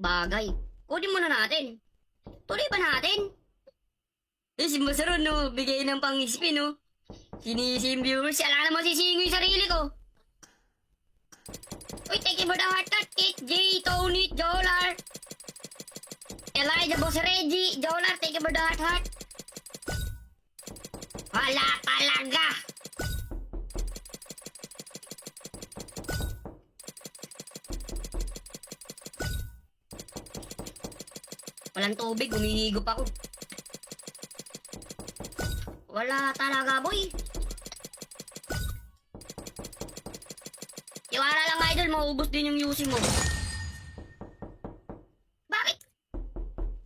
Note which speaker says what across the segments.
Speaker 1: Bagay. Kunin muna natin. Tuloy ba natin? Eh, si Masaron, no? Bigay ng pang-spin, no? Sinisim viewers. Alam naman sisingin yung sarili ko. Uy, thank you for the heart cut. Kit, J, Tony, Jolar. Elijah, Boss Reggie, Jolar, thank you for the heart. Wala talaga. Walang tubig, humihigop ako. Wala talaga, boy. Iwala lang, idol, maubos din yung UC mo. Bakit?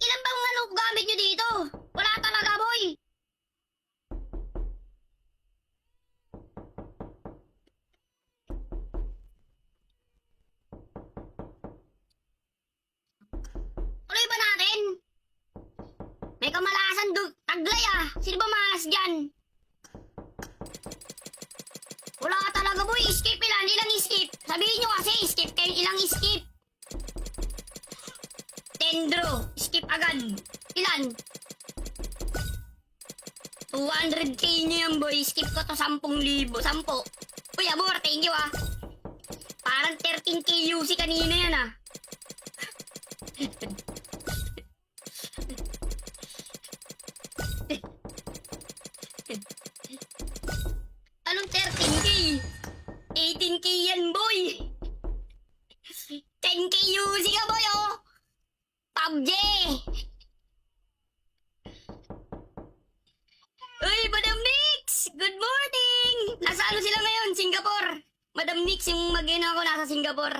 Speaker 1: Ilan bang ano gamit nyo dito? Wala talaga, boy. Tuloy ba natin? May kamalasan taglay ah. Sino ba malas dyan? Wala talaga, boy. Skip ilan? Ilang skip? Sabihin nyo kasi, skip kayo. Ilang skip? Tendro. Skip agad. Ilan? 200k nyo yan, boy. Skip ko to 10,000. 10. Uy, abor. Thank you, ah. Parang 13k UC kanina yan, ah. Anong 13k? 18k yan, boy. 10k UC ka, boy, oh. PUBG. Uy, Madam Nix! Good morning! Nasa ano sila ngayon? Singapore. Madam Nix, yung mag-ina ko nasa Singapore.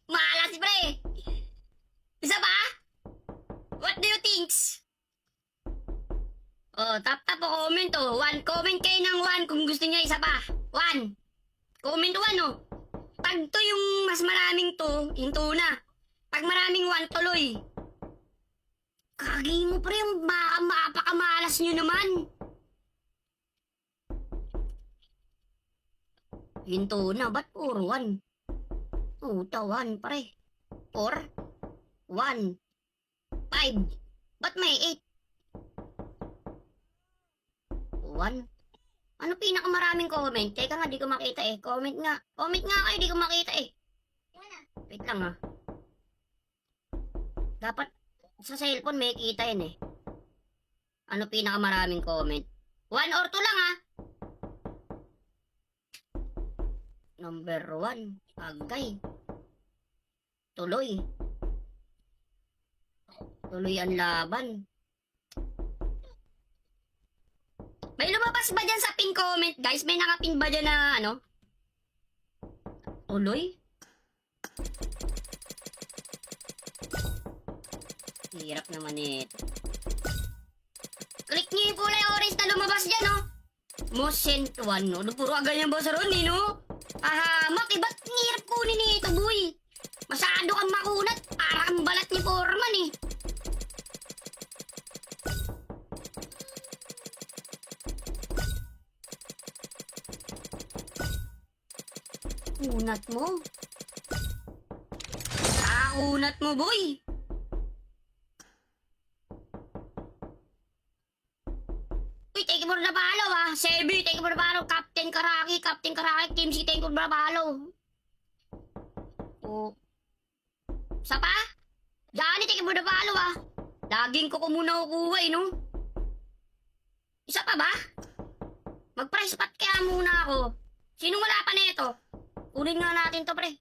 Speaker 1: Malas, pre. Isa pa? What do you think? Oh, tap o comment, oh. Comment kayo ng 1 kung gusto niyo isa pa. 1. Comment 1, oh. Pag to yung mas maraming to, hinto na. Pag maraming 1, tuloy. Kagi mo, pre, yung mapakamalas nyo naman. Hinto na, ba't puro 1? Puta, 1, pre. 4, 1, 5. Ba't may 8? 1. Ano pinakamaraming comment? Teka nga, di ko makita eh. Comment nga. Comment nga kayo, di ko makita eh. Wait lang ah. Dapat sa cellphone may kita yan eh. Ano pinakamaraming comment? 1 or 2 lang ah. Number 1. Agay. Tuloy. Tuloy ang laban. May lumabas ba dyan sa pin comment, guys? May nakapin ba dyan na ano? Tuloy? Hirap naman ito. Click niyo yung kulay orange na lumabas dyan, no? Most sent 1, no? Puro agad yung boss ron, eh, no? Ahamak, eh, ba't hirap kunin ito, boy? Masyado kang makunat. Parang balat ni Foreman, eh. Unat mo. Unat mo, boy. Uy, thank you for the follow, ah. Sebi, thank you for the follow. Captain Karaki, Team C, thank you for the follow. Oh. Sa pa? Johnny, thank you for the follow, ah. Laging ko muna kukuha, eh, no? Isa pa ba? Mag-price pot kaya muna ako. Sinong wala pa nito? Kunin nga natin to, pre.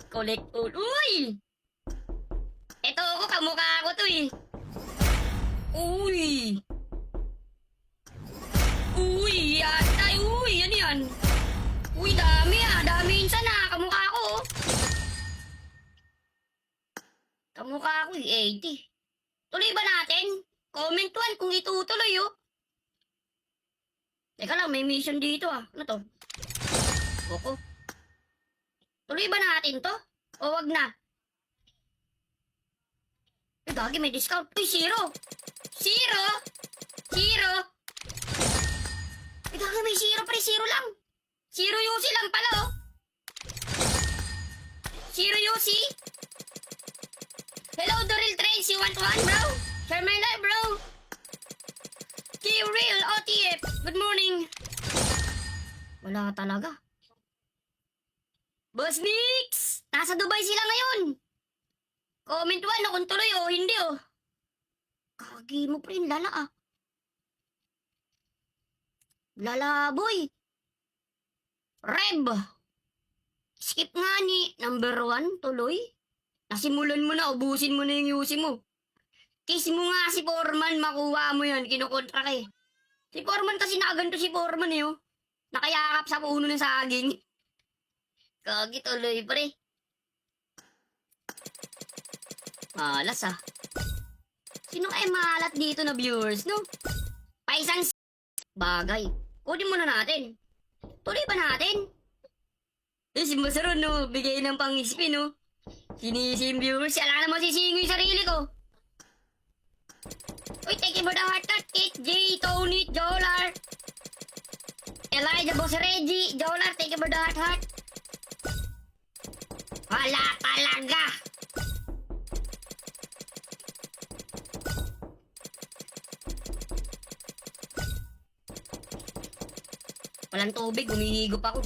Speaker 1: Collect all. Uy! Ito ako, kamukha ko to eh. Uy! Uy! Yatay! Uy! Ano yan? Uy, dami ah. Dami insan ah. Kamukha ko oh. Kamukha ko eh. 80. Tuloy ba natin? Comment 1 kung itutuloy oh. Teka lang, may mission dito ah. Ano to? Oko. Tuloy ba natin to? O wag na? Ay, gagi, may discount. Uy, 0! 0! 0! Ay, gagi, may 0 pre. 0 lang. 0 UC lang pala oh. Seriously? Hello, Doril Trains. You want one, bro? Share my life, bro. K-Real OTF. Good morning. Wala talaga. Boss Nix! Nasa Dubai sila ngayon. Comment 1 kung tuloy o hindi oh. Kagi mo pa rin, lala ah. Lala boy. Reb. Skip nga ni number 1, tuloy. Nasimulan mo na, ubusin mo na yung yusi mo. Kiss mo nga si Foreman, makuha mo yan, kinukontra ka eh. Si Foreman kasi nakaganto si Foreman eh oh. Nakayakap sa puno ng saging. Kagi tuloy pre. Malas ah. Sino kaya malat dito na viewers no? Paisang bagay. Kunin muna natin. Tuloy ba natin? Si Masaron no, bigay ng pang-spin no. Sinisim viewers, alam naman sisingo yung sarili ko. Uy, thank you for the heart cut, Kit, J, Tony, Jolar. Elijah, Boss Reggie, Jolar, thank you for the heart. Wala talaga. Walang tubig, humihigop ako.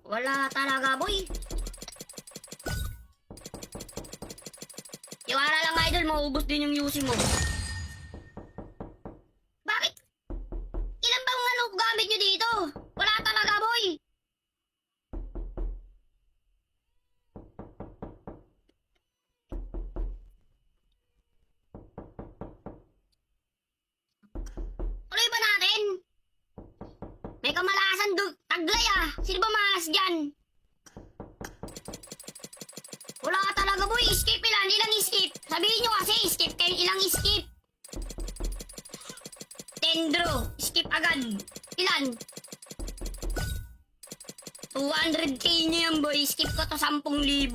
Speaker 1: Wala talaga, boy. Iwala lang, idol, maubos din yung yusi mo. Bakit? Ilan bang ano gamit nyo dito? Wala talaga, boy. Tuloy ba natin? May kamalasan taglay ah. Sino ba malas dyan? Wala talaga boy. Skip ilang skip. Sabihin nyo kasi skip kayo ilang skip. Tendro. Skip agad. Ilan? 200k nyo yan boy. Skip ko to 10,000. 10.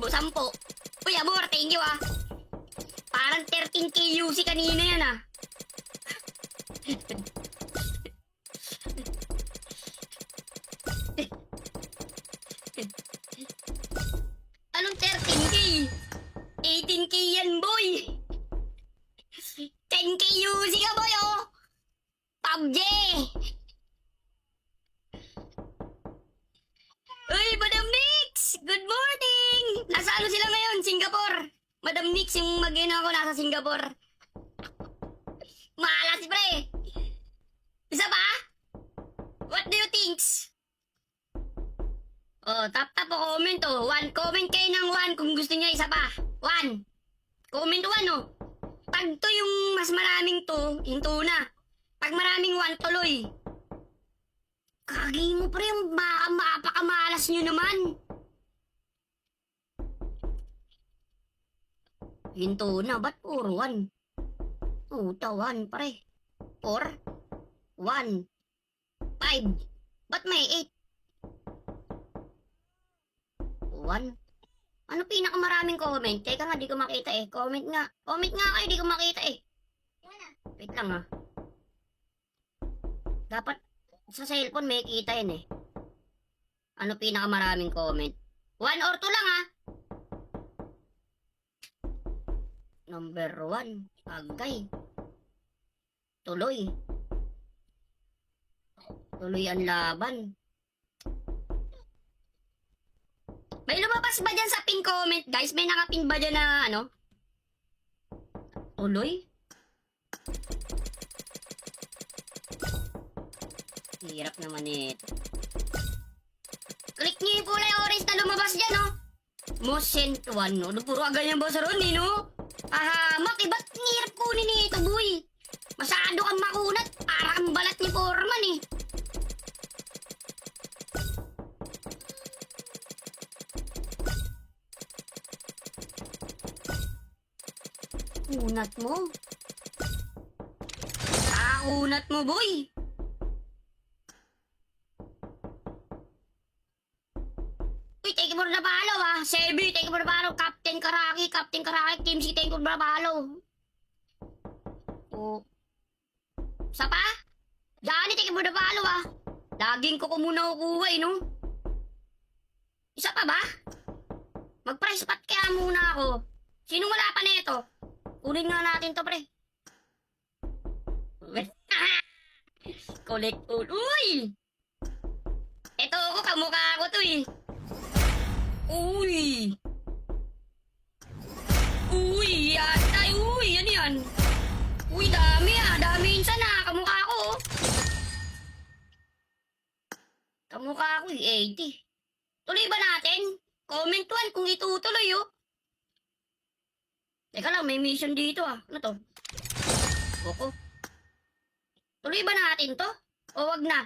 Speaker 1: Uy abor. Thank you ah. Parang 13k UC kanina yan ah. Anong 13k? 18k yan, boy! 10k UC ka, boy, oh! PUBG! Uy, Madam Nix! Good morning! Nasa ano sila ngayon? Singapore! Madam Nix, yung mag-ina ko nasa Singapore. Malas, pre! Isa pa? What do you think? Oh, tap o comment oh. 1. Comment kayo ng 1 kung gusto niyo isa pa. 1. Comment 1 oh. Pag to yung mas maraming to, hinto na. Pag maraming 1, tuloy. Kagi mo pre, yung mapakamalas nyo naman. Hinto na, ba't puro 1? Puta, 1 pre. 4. 1. 5. Ba't may 8? 1. Ano pinakamaraming comment? Teka nga, di ko makita eh. Comment nga. Comment nga kayo, di ko makita eh. Wait lang ah. Dapat sa cellphone may kita yan eh. Ano pinakamaraming comment? 1 or 2 lang ah. Number 1. Agay. Tuloy. Tuloy ang laban. May lumabas ba dyan sa pin comment, guys? May nakapin ba dyan na, ano? Tuloy? Hirap naman ito. Click niyo yung kulay orange na lumabas dyan, no? Most sent one, no? Puro agad yung boss ron, eh, no? Ahamak, ba't hirap kunin ito, boy? Masyado kang makunat. Parang balat ni Foreman, eh. Unat mo. Unat mo, boy. Uy, thank you for the follow, ah. Sebi, thank you for the follow. Captain Karaki, Kim C, thank you for the follow. Oh. Sa pa? Johnny, thank you for the follow, ah. Laging ko muna kukuha, no? Isa pa ba? Mag-price spot kaya muna ako. Sinong wala pa nito? Kunin nga natin to, pre. Collect all. Uy! Ito ako, kamukha ko to eh. Uy! Uy! Yatay! Uy! Ano yan? Uy, dami ah. Dami insan ah. Kamukha ko oh. Kamukha ko eh. 80. Tuloy ba natin? Comment 1 kung itutuloy oh. Teka lang, may mission dito ah. Ano to? Oko. Tuloy ba natin to? O wag na?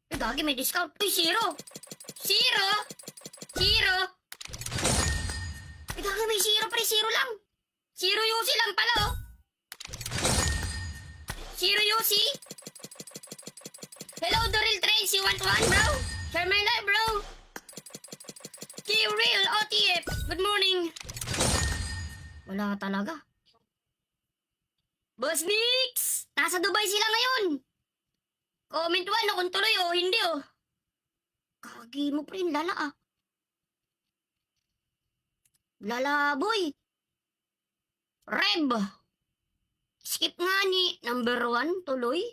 Speaker 1: Ay, gagi, may discount. Uy, zero! Zero! Zero! Ay, gagi, may zero pre. Zero lang. Zero UC lang pala oh. Zero UC? Hello, Doril Trace. You want one, bro? Share my life, bro. K-Real OTF. Good morning. Wala talaga. Boss Nix! Nasa Dubai sila ngayon. Comment 1 kung tuloy o hindi oh. Kagi mo pre, lala ah. Lala boy. Reb. Skip nga ni number 1 tuloy.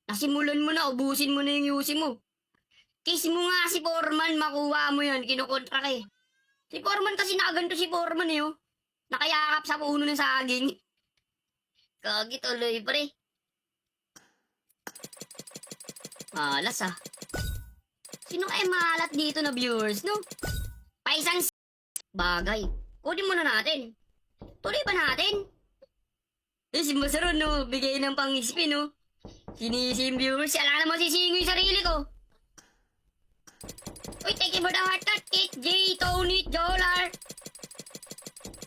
Speaker 1: Nasimulan mo na, ubusin mo na yung UC mo. Kiss mo nga si Foreman, makuha mo yan, kinukontra ka eh. Si Foreman kasi nakaganto si Foreman eh oh. Nakayakap sa puno ng saging. Kagi tuloy pre. Malas ah. Sino kaya malat dito na viewers no? Paisang bagay. Kunin muna natin. Tuloy ba natin? Eh si Masaron no, bigay ng pang-spin no. Sinisim viewers, alam na mo sisingo yung sarili ko. Uy, thank you for the heart cut, Kate, J, Tony, Jolar.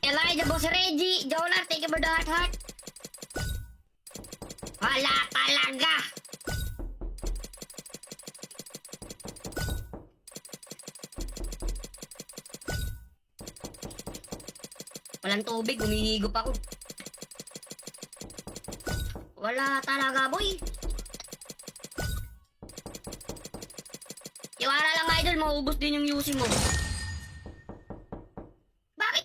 Speaker 1: Elijah, Boss Reggie, Jolar, thank you for the heart. Wala talaga. Walang tubig, humihigop ako. Wala talaga, boy. Iwala lang, idol, maubos din yung UC mo. Bakit?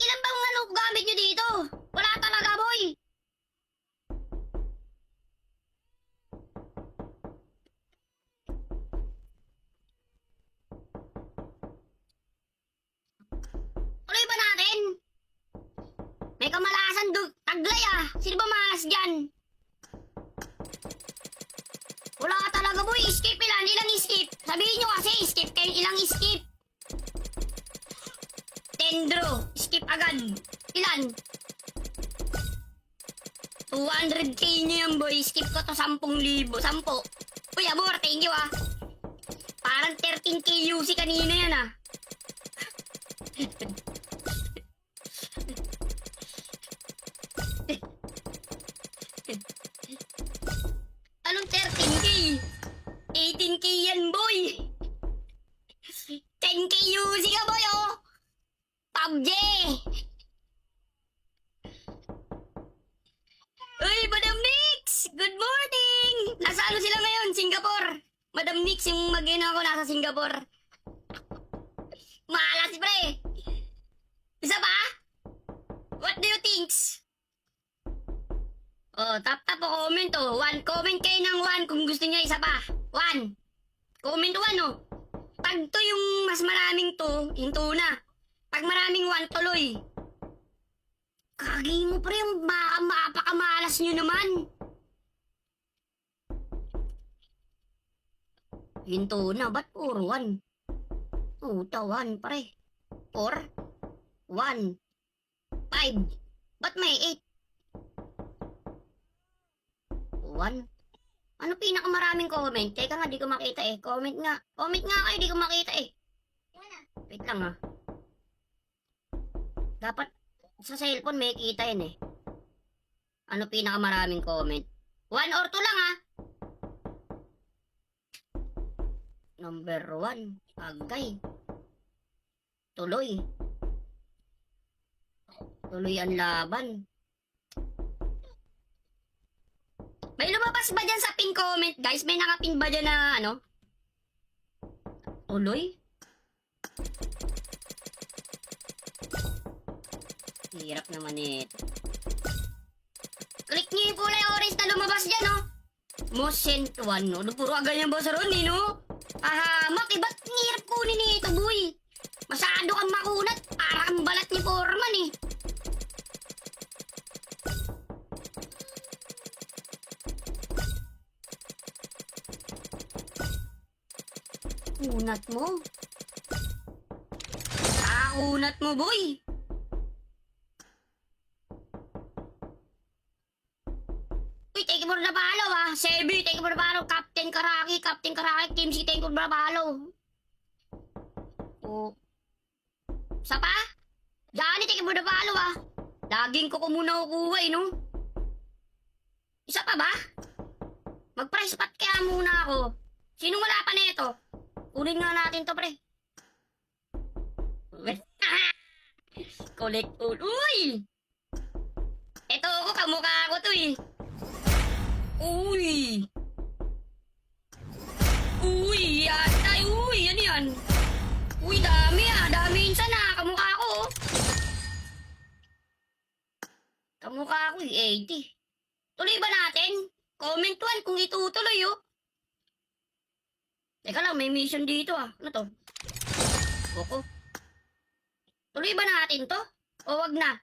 Speaker 1: Ilan bang ano gamit nyo dito? Wala talaga, boy. Tuloy ba natin? May kamalasan taglay ah. Sino ba malas dyan? Wala ka talaga boy. Skip ilan? Ilang skip? Sabihin nyo kasi skip kayo. Ilang skip? Tendro. Skip agad. Ilan? 200k nyo yan boy. Skip ko to 10,000. 10. Uy abor. Thank you ah. Parang 13k UC kanina yan ah. Anong 13k? 18k yan, boy! 10k UC ka, boy, oh! PUBG! Uy, Madam Nix! Good morning! Nasa ano sila ngayon? Singapore! Madam Nix, yung mag-ina ko nasa Singapore. Malas, pre! Isa pa? What do you think? Oh, tap o comment oh. 1. Comment kayo ng 1 kung gusto niyo isa pa. 1. Comment 1 oh. Pag to yung mas maraming to, hinto na. Pag maraming 1, tuloy. Kagi mo pre, yung mapakamalas nyo naman. Hinto na, ba't puro 1? Puta, 1 pre. 4. 1. 5. Ba't may 8? 1. Ano pinakamaraming comment? Teka nga, di ko makita eh. Comment nga. Comment nga kayo, di ko makita eh. Wait lang ah. Dapat sa cellphone may kita yan eh. Ano pinakamaraming comment? 1 or 2 lang ah. Number 1. Agay. Tuloy. Tuloy ang laban. May lumabas ba dyan sa pin comment, guys? May nakapin ba dyan na ano? Tuloy? Hirap naman ito. Click niyo yung kulay orange na lumabas dyan, no? Most sent one, no? Puro agad yung boss ron, eh, no? Ahamak, eh, ba't hirap kunin ito, boy? Masyado kang makunat. Parang balat ni Foreman, eh. Kunat mo. Kunat mo, boy. Uy, thank you for the follow, Sebi, thank you for the follow. Captain Karaki, Kim C, thank you for the follow. Oh. Isa pa? Johnny, thank you for the follow, Laging ko muna kukuha, no? Isa pa ba? Mag-price spot kaya muna ako. Sinong wala pa nito? Kunin nga natin to, pre. Collect all. Uy! Ito ako, kamukha ko to, eh. Uy! Uy! Yatay! Uy! Ano yan? Uy, dami, dami insan, kamukha ko, oh. Kamukha ko, 80. Tuloy ba natin? Comment 1 kung itutuloy, oh. Teka lang, may mission dito, Ano to? Oko. Tuloy ba natin to? O wag na?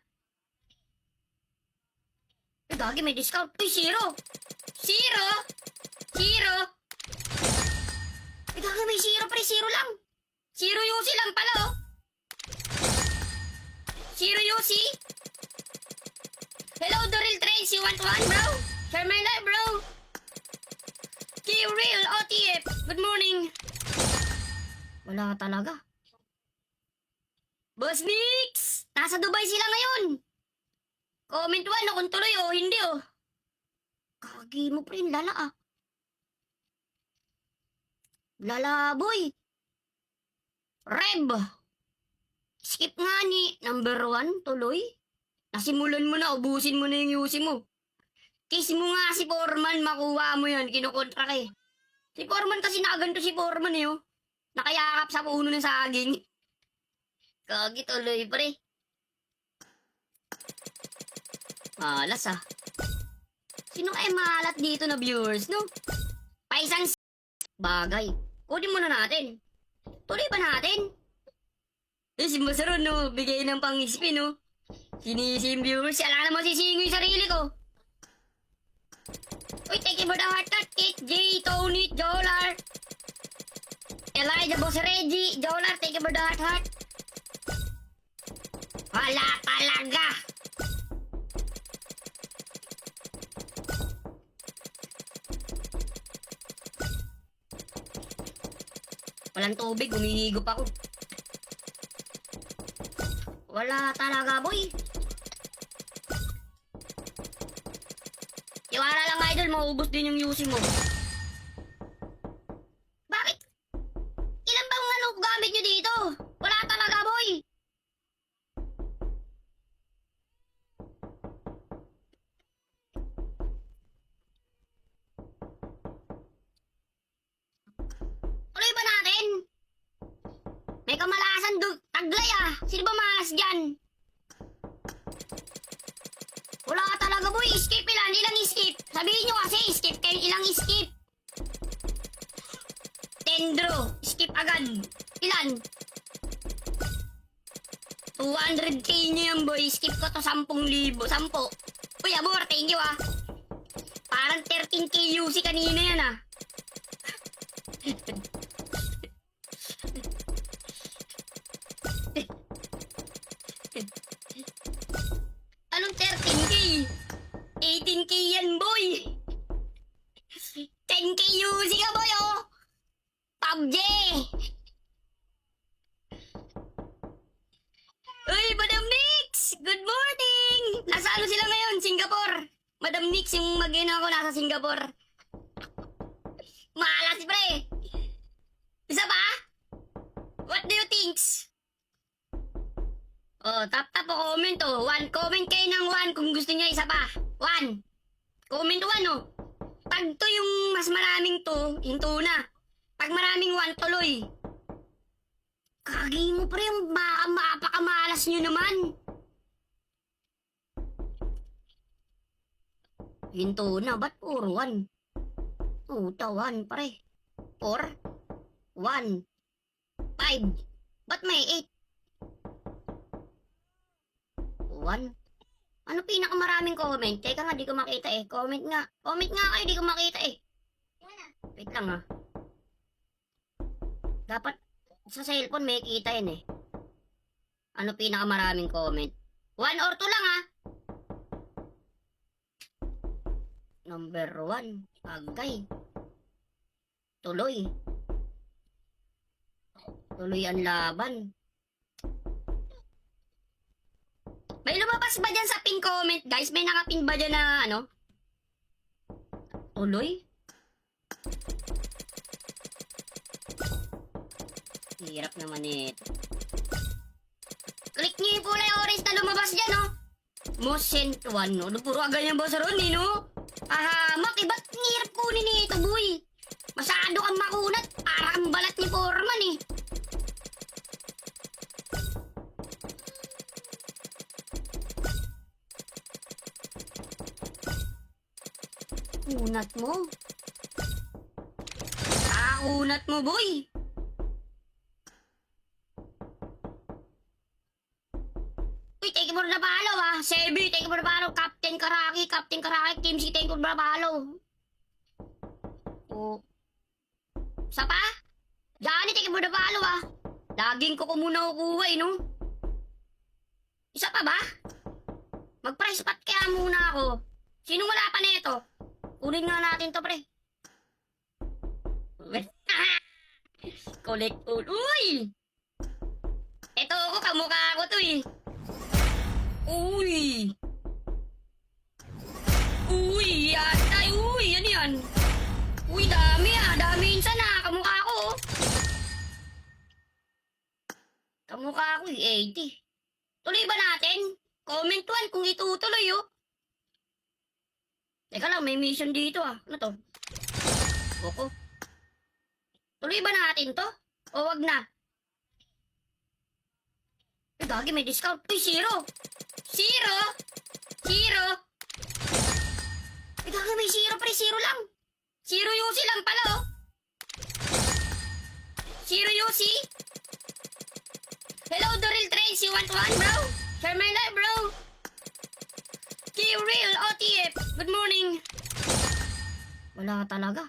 Speaker 1: Ay, gagi, may discount. Uy, 0! 0! 0! Ay, gagi, may 0 pre, 0 lang. 0 UC lang pala, oh. 0 UC? Hello, Doril Trace, you want one, bro? Share my life, bro. K-Real OTF, good morning. Wala talaga. Boss Nix! Nasa Dubai sila ngayon. Comment 1 kung tuloy o hindi, oh. Kagi mo pre, lala, Lala, boy. Reb. Skip nga ni number 1, tuloy. Nasimulan mo na, ubusin mo na yung UC mo. Kiss mo nga si Foreman, makuha mo yan, kinukontra ka, eh. Si Foreman kasi nakaganto si Foreman, eh, oh. Nakayakap sa puno ng saging. Kagi tuloy, pre. Malas, Sino kaya malat dito na viewers, no? Paisang bagay. Kunin muna natin. Tuloy ba natin? Si Masaron, no? Bigay ng pang-spin, no? Sinisim viewers. Alam naman sisingin yung sarili ko. Uy, thank you for the heart cut. Kate, J, Tony, Jolar. Elijah, Boss Reggie, Jolar, thank you for the heart. Wala talaga. Walang tubig, humihigop ako. Wala talaga, boy. Iwala lang, idol, maubos din yung UC mo. Bakit? Ilan bang gamit nyo dito? Wala talaga, boy. Tuloy ba natin? May kamalasan taglay, Sino ba malas dyan? Wala ka talaga, boy. Skip ilan? Ilang skip? Sabihin nyo kasi, skip kayo. Ilang skip? Tendro. Skip agad. Ilan? 200k nyo yan, boy. Skip ko to 10,000. 10. Uy, abor. Thank you, Parang 13k UC kanina yan, Anong 13k? 18k yan, boy. 10k UC ka, boy, PUBG. Uy, Madam Nix! Good morning! Nasa ano sila ngayon? Singapore. Madam Nix, yung mag-ina ko nasa Singapore. Malas, pre. Isa pa? What do you think? Tap o comment, 1. Comment kayo ng 1 kung gusto niyo isa pa. 1. Comment 1, Pag to yung mas maraming to, yung 2 na. Pag maraming 1, tuloy. Kagi mo pre, mapakamalas nyo naman. Hinto na, ba't 4-1? Puta, 1 pre. 4, 1, 5. Ba't may 8? 1. Ano pinakamaraming comment? Teka nga, di ko makita eh. Comment nga. Comment nga kayo, di ko makita eh. Wait lang ah. Dapat sa cellphone may kita yan eh. Ano pinakamaraming comment? 1 or 2 lang ah. Number 1. Agay. Tuloy. Tuloy ang laban. May lumabas ba dyan sa pin comment, guys? May nakapin ba dyan na ano? Tuloy? Hirap naman ito. Click niyo yung kulay orange na lumabas dyan, no? Most sent one, no? Puro agad yung boss ron, eh, no? Ahamak, eh, ba't hirap kunin ito, boy? Masyado kang makunat. Parang balat ni Foreman, eh. Kunat mo. Kunat mo, boy. Uy, thank you for the follow, ah. Sebi, thank you for the follow. Captain Karaki, Team C, thank you for the follow. Oh. Sa pa? Johnny, thank you for the follow, ah. Laging ko muna kukuha, eh, no? Isa pa ba? Mag-price pot kaya muna ako. Sinong wala pa nito? Kunin nga natin to, pre. Collect all. Uy! Ito ako, kamukha ko to, eh. Uy! Uy! Yatay! Uy! Ano yan? Uy, dami ah! Dami insan ah! Kamukha ko, oh. Kamukha ko, eh. 80. Tuloy ba natin? Comment 1 kung itutuloy, oh. Teka lang, may mission dito, ah. Ano to? Oko. Tuloy ba natin to? O wag na? Ay, gagi, may discount. Uy, 0! 0! 0! Ay, gagi, may 0 pre. 0 lang. 0 UC lang pala, oh. 0 UC. Hello, Doril Trace. You want one, bro? Share my life, bro. K-Real OTF. Good morning. Wala talaga.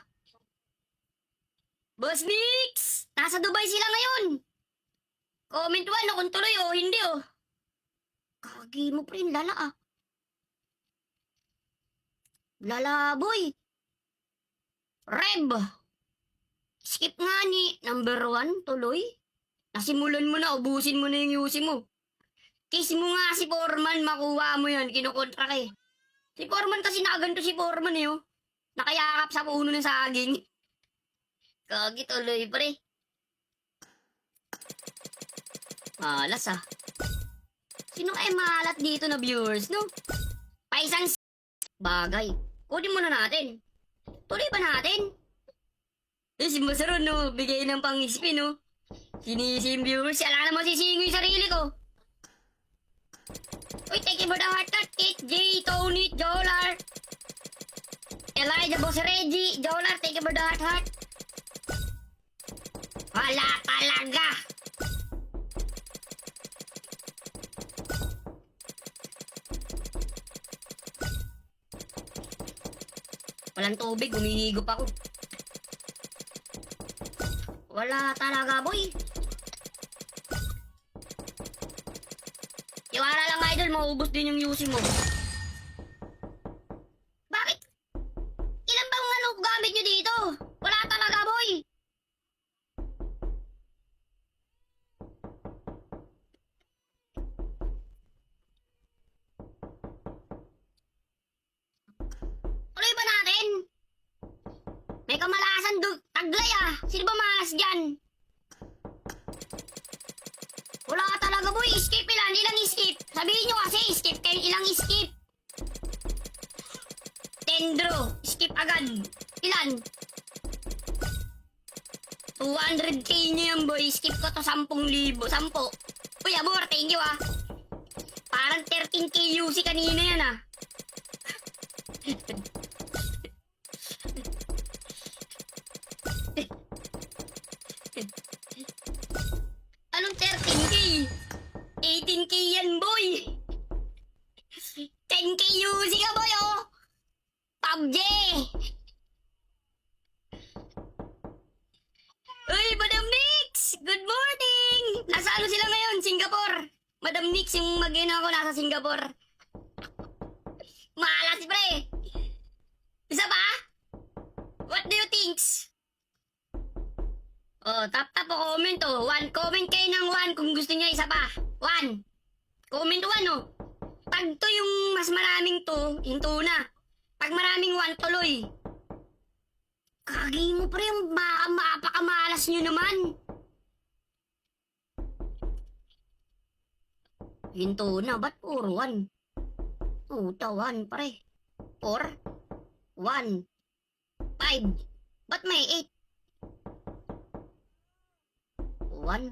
Speaker 1: Boss Nix! Nasa Dubai sila ngayon. Comment 1 kung tuloy o hindi, oh. Kagi mo pre, lala ah. Lala boy. Reb. Skip nga ni number 1, tuloy. Nasimulan mo na, ubusin mo na yung UC mo. Kiss mo nga si Foreman, makuha mo yan, kinukontra ka eh. Si Foreman kasi nakaganto si Foreman eh, oh. Nakayakap sa puno ng saging. Kagi tuloy pre. Malas ah. Sino kaya malat dito na viewers, no? Paisang bagay. Kunin muna natin. Tuloy ba natin? Eh, si Masaron, no? Bigay ng pang-spin, no? Sinisim viewers. Alam naman sisingo yung sarili ko. Uy, thank you for the heart cut. Kate J, Tony, Jolar. Elijah, Boss Reggie, Jolar, thank you for the heart. Wala talaga. Walang tubig, humihigop ako. Wala talaga, boy. Iwala lang, idol, maubos din yung UC mo. Bakit? Ilan bang ano gamit nyo dito? Wala talaga, boy. Tuloy ba natin? May kamalasan taglay ah. Sino ba malas dyan? Wala ka talaga, boy. Skip ilan? Ilang skip? Sabihin nyo kasi, skip kayo. Ilang skip? Tendro. Skip agad. Ilan? 200k niyo yan, boy. Skip ko to 10,000. 10. Uy, Abor, thank you, ah. Parang 13k UC kanina yan, ah. Anong 13k? 18k yan, boy. 10k UC ka, boy, oh. PUBG. Uy, Madam Nix! Good morning! Nasa ano sila ngayon? Singapore. Madam Nix, yung mag-ina ko nasa Singapore. Malas, pre. Isa pa? What do you think? Oh, tap po comment, oh. 1 comment kayo ng 1 kung gusto niyo isa pa. 1. Comment 1, oh. Pag to yung mas maraming to, yung tuna. Pag maraming 1, tuloy. Kagi mo, pre, yung mapakamalas nyo naman. Hinto na, ba't puro 1? Puta, 1, pre. 4, 1, 5. Ba't may 8? 1.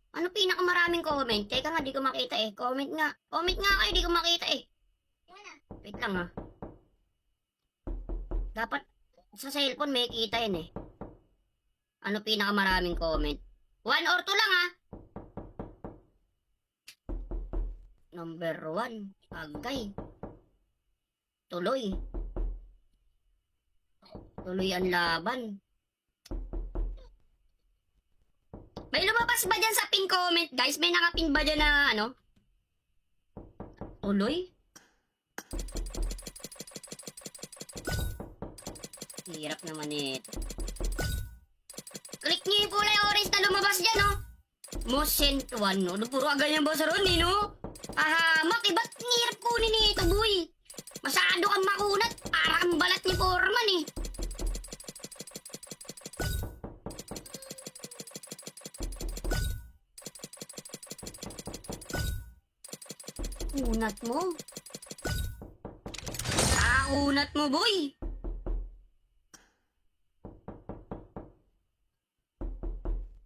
Speaker 1: Ano pinakamaraming comment? Teka nga, di ko makita eh. Comment nga. Comment nga kayo, di ko makita eh. Wait lang ah. Dapat sa cellphone may kita yan eh. Ano pinakamaraming comment? 1 or 2 lang ah. Number 1. Agay. Tuloy. Tuloy ang laban. May lumabas ba dyan sa pin comment, guys? May nakapin ba dyan na ano? Tuloy? Hirap naman ito. Click niyo yung kulay orange na lumabas dyan, no? Most sent 1, no? Puro agad yung boss ron, eh, no? Ahamak, eh, ba't hirap kunin ito, boy? Masyado kang makunat. Parang balat ni Foreman, eh. Kunat mo. Kunat mo, boy.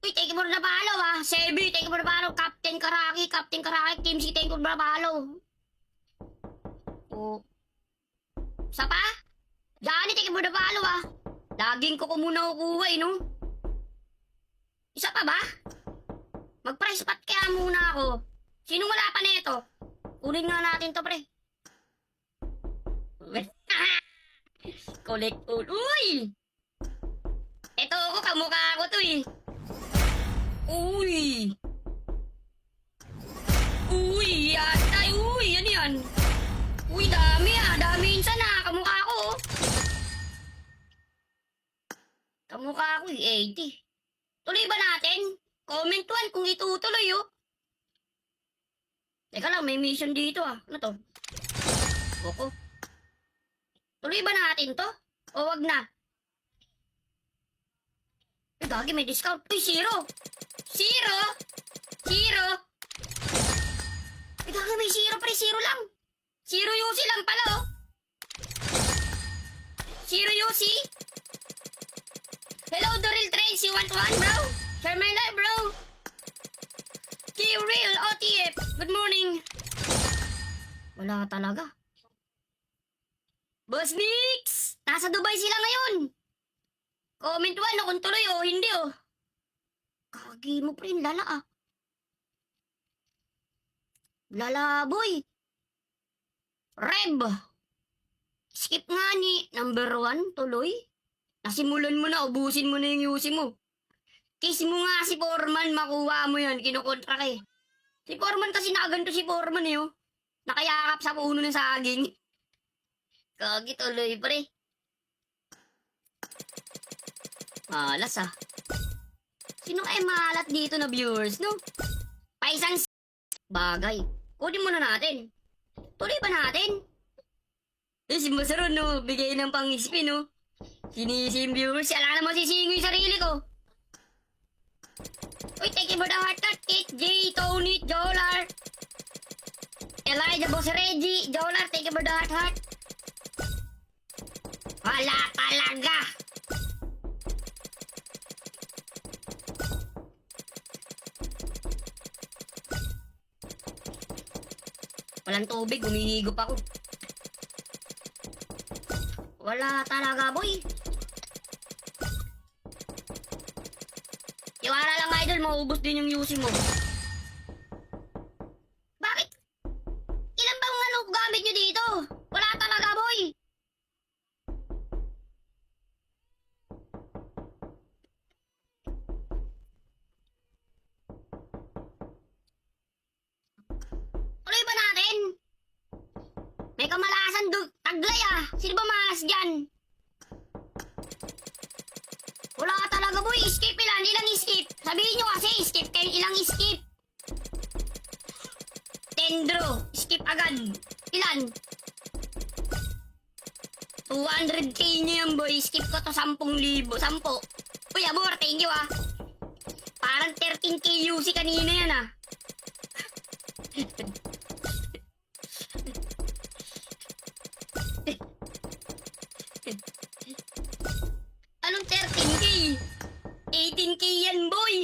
Speaker 1: Uy, thank you for the follow, ah. Sebi, thank you for the follow. Captain Karaki, Team C, thank you for the follow. Oh. Sa pa? Johnny, thank you for the follow, ah. Laging ko muna kukuha, eh, no? Isa pa ba? Mag-price pot kaya muna ako. Sinong wala pa nito? Kunin nga natin to, pre. Collect all. Uy! Ito ako, kamukha ko to, eh. Uy! Uy! Yatay! Uy! Ano yan? Uy, dami ah! Dami insan ah! Kamukha ko, oh. Kamukha ko, eh. 80. Tuloy ba natin? Comment 1 kung itutuloy, oh. Teka lang, may mission dito, ah. Ano to? Oko. Tuloy ba natin to? O wag na? Ay, gagi, may discount. Uy, 0! 0! 0! Ay, gagi, may 0 pre. 0 lang. 0 UC lang pala, oh. 0 UC. Hello, Doril Trace. You want one, bro? Share my life, bro. K-Real OTF. Good morning. Wala talaga. Boss Nix! Nasa Dubai sila ngayon. Comment 1 kung tuloy o hindi, oh. Kagi mo pre, lala ah. Lala boy. Reb. Skip nga ni number 1, tuloy. Nasimulan mo na, ubusin mo na yung UC mo. Kiss mo nga si Foreman, makuha mo yan, kinukontra ka eh. Si Foreman kasi nakaganto si Foreman eh, oh. Nakayakap sa puno ng saging. Kagi tuloy pre. Malas ah. Sino kaya malat dito na viewers, no? Paisang bagay. Kunin muna natin. Tuloy ba natin? Eh, si Masaron, no? Bigay ng pang-spin, no? Sinisim viewers. Alam naman sisingo yung sarili ko. Uy, thank you for the heart cut. Kate J, Tony, Jolar. Elijah, Boss Reggie, Jolar, thank you for the heart. Wala talaga. Walang tubig, humihigop ako. Wala talaga, boy. Iwala lang, idol, maubos din yung UC mo. Bakit? Ilan bang ano gamit nyo dito? Wala talaga, boy. Tuloy ba natin? May kamalasan taglay ah. Sino ba malas dyan? Wala ka talaga, boy. Skip ilan? Ilang skip? Sabihin nyo kasi, skip kayo. Ilang skip? Tendro. Skip agad. Ilan? 200k nyo yan, boy. Skip ko to 10,000. 10. Uy, abor. Thank you, ah. Parang 13k UC kanina yan, ah. Anong 13k? 18k yan, boy.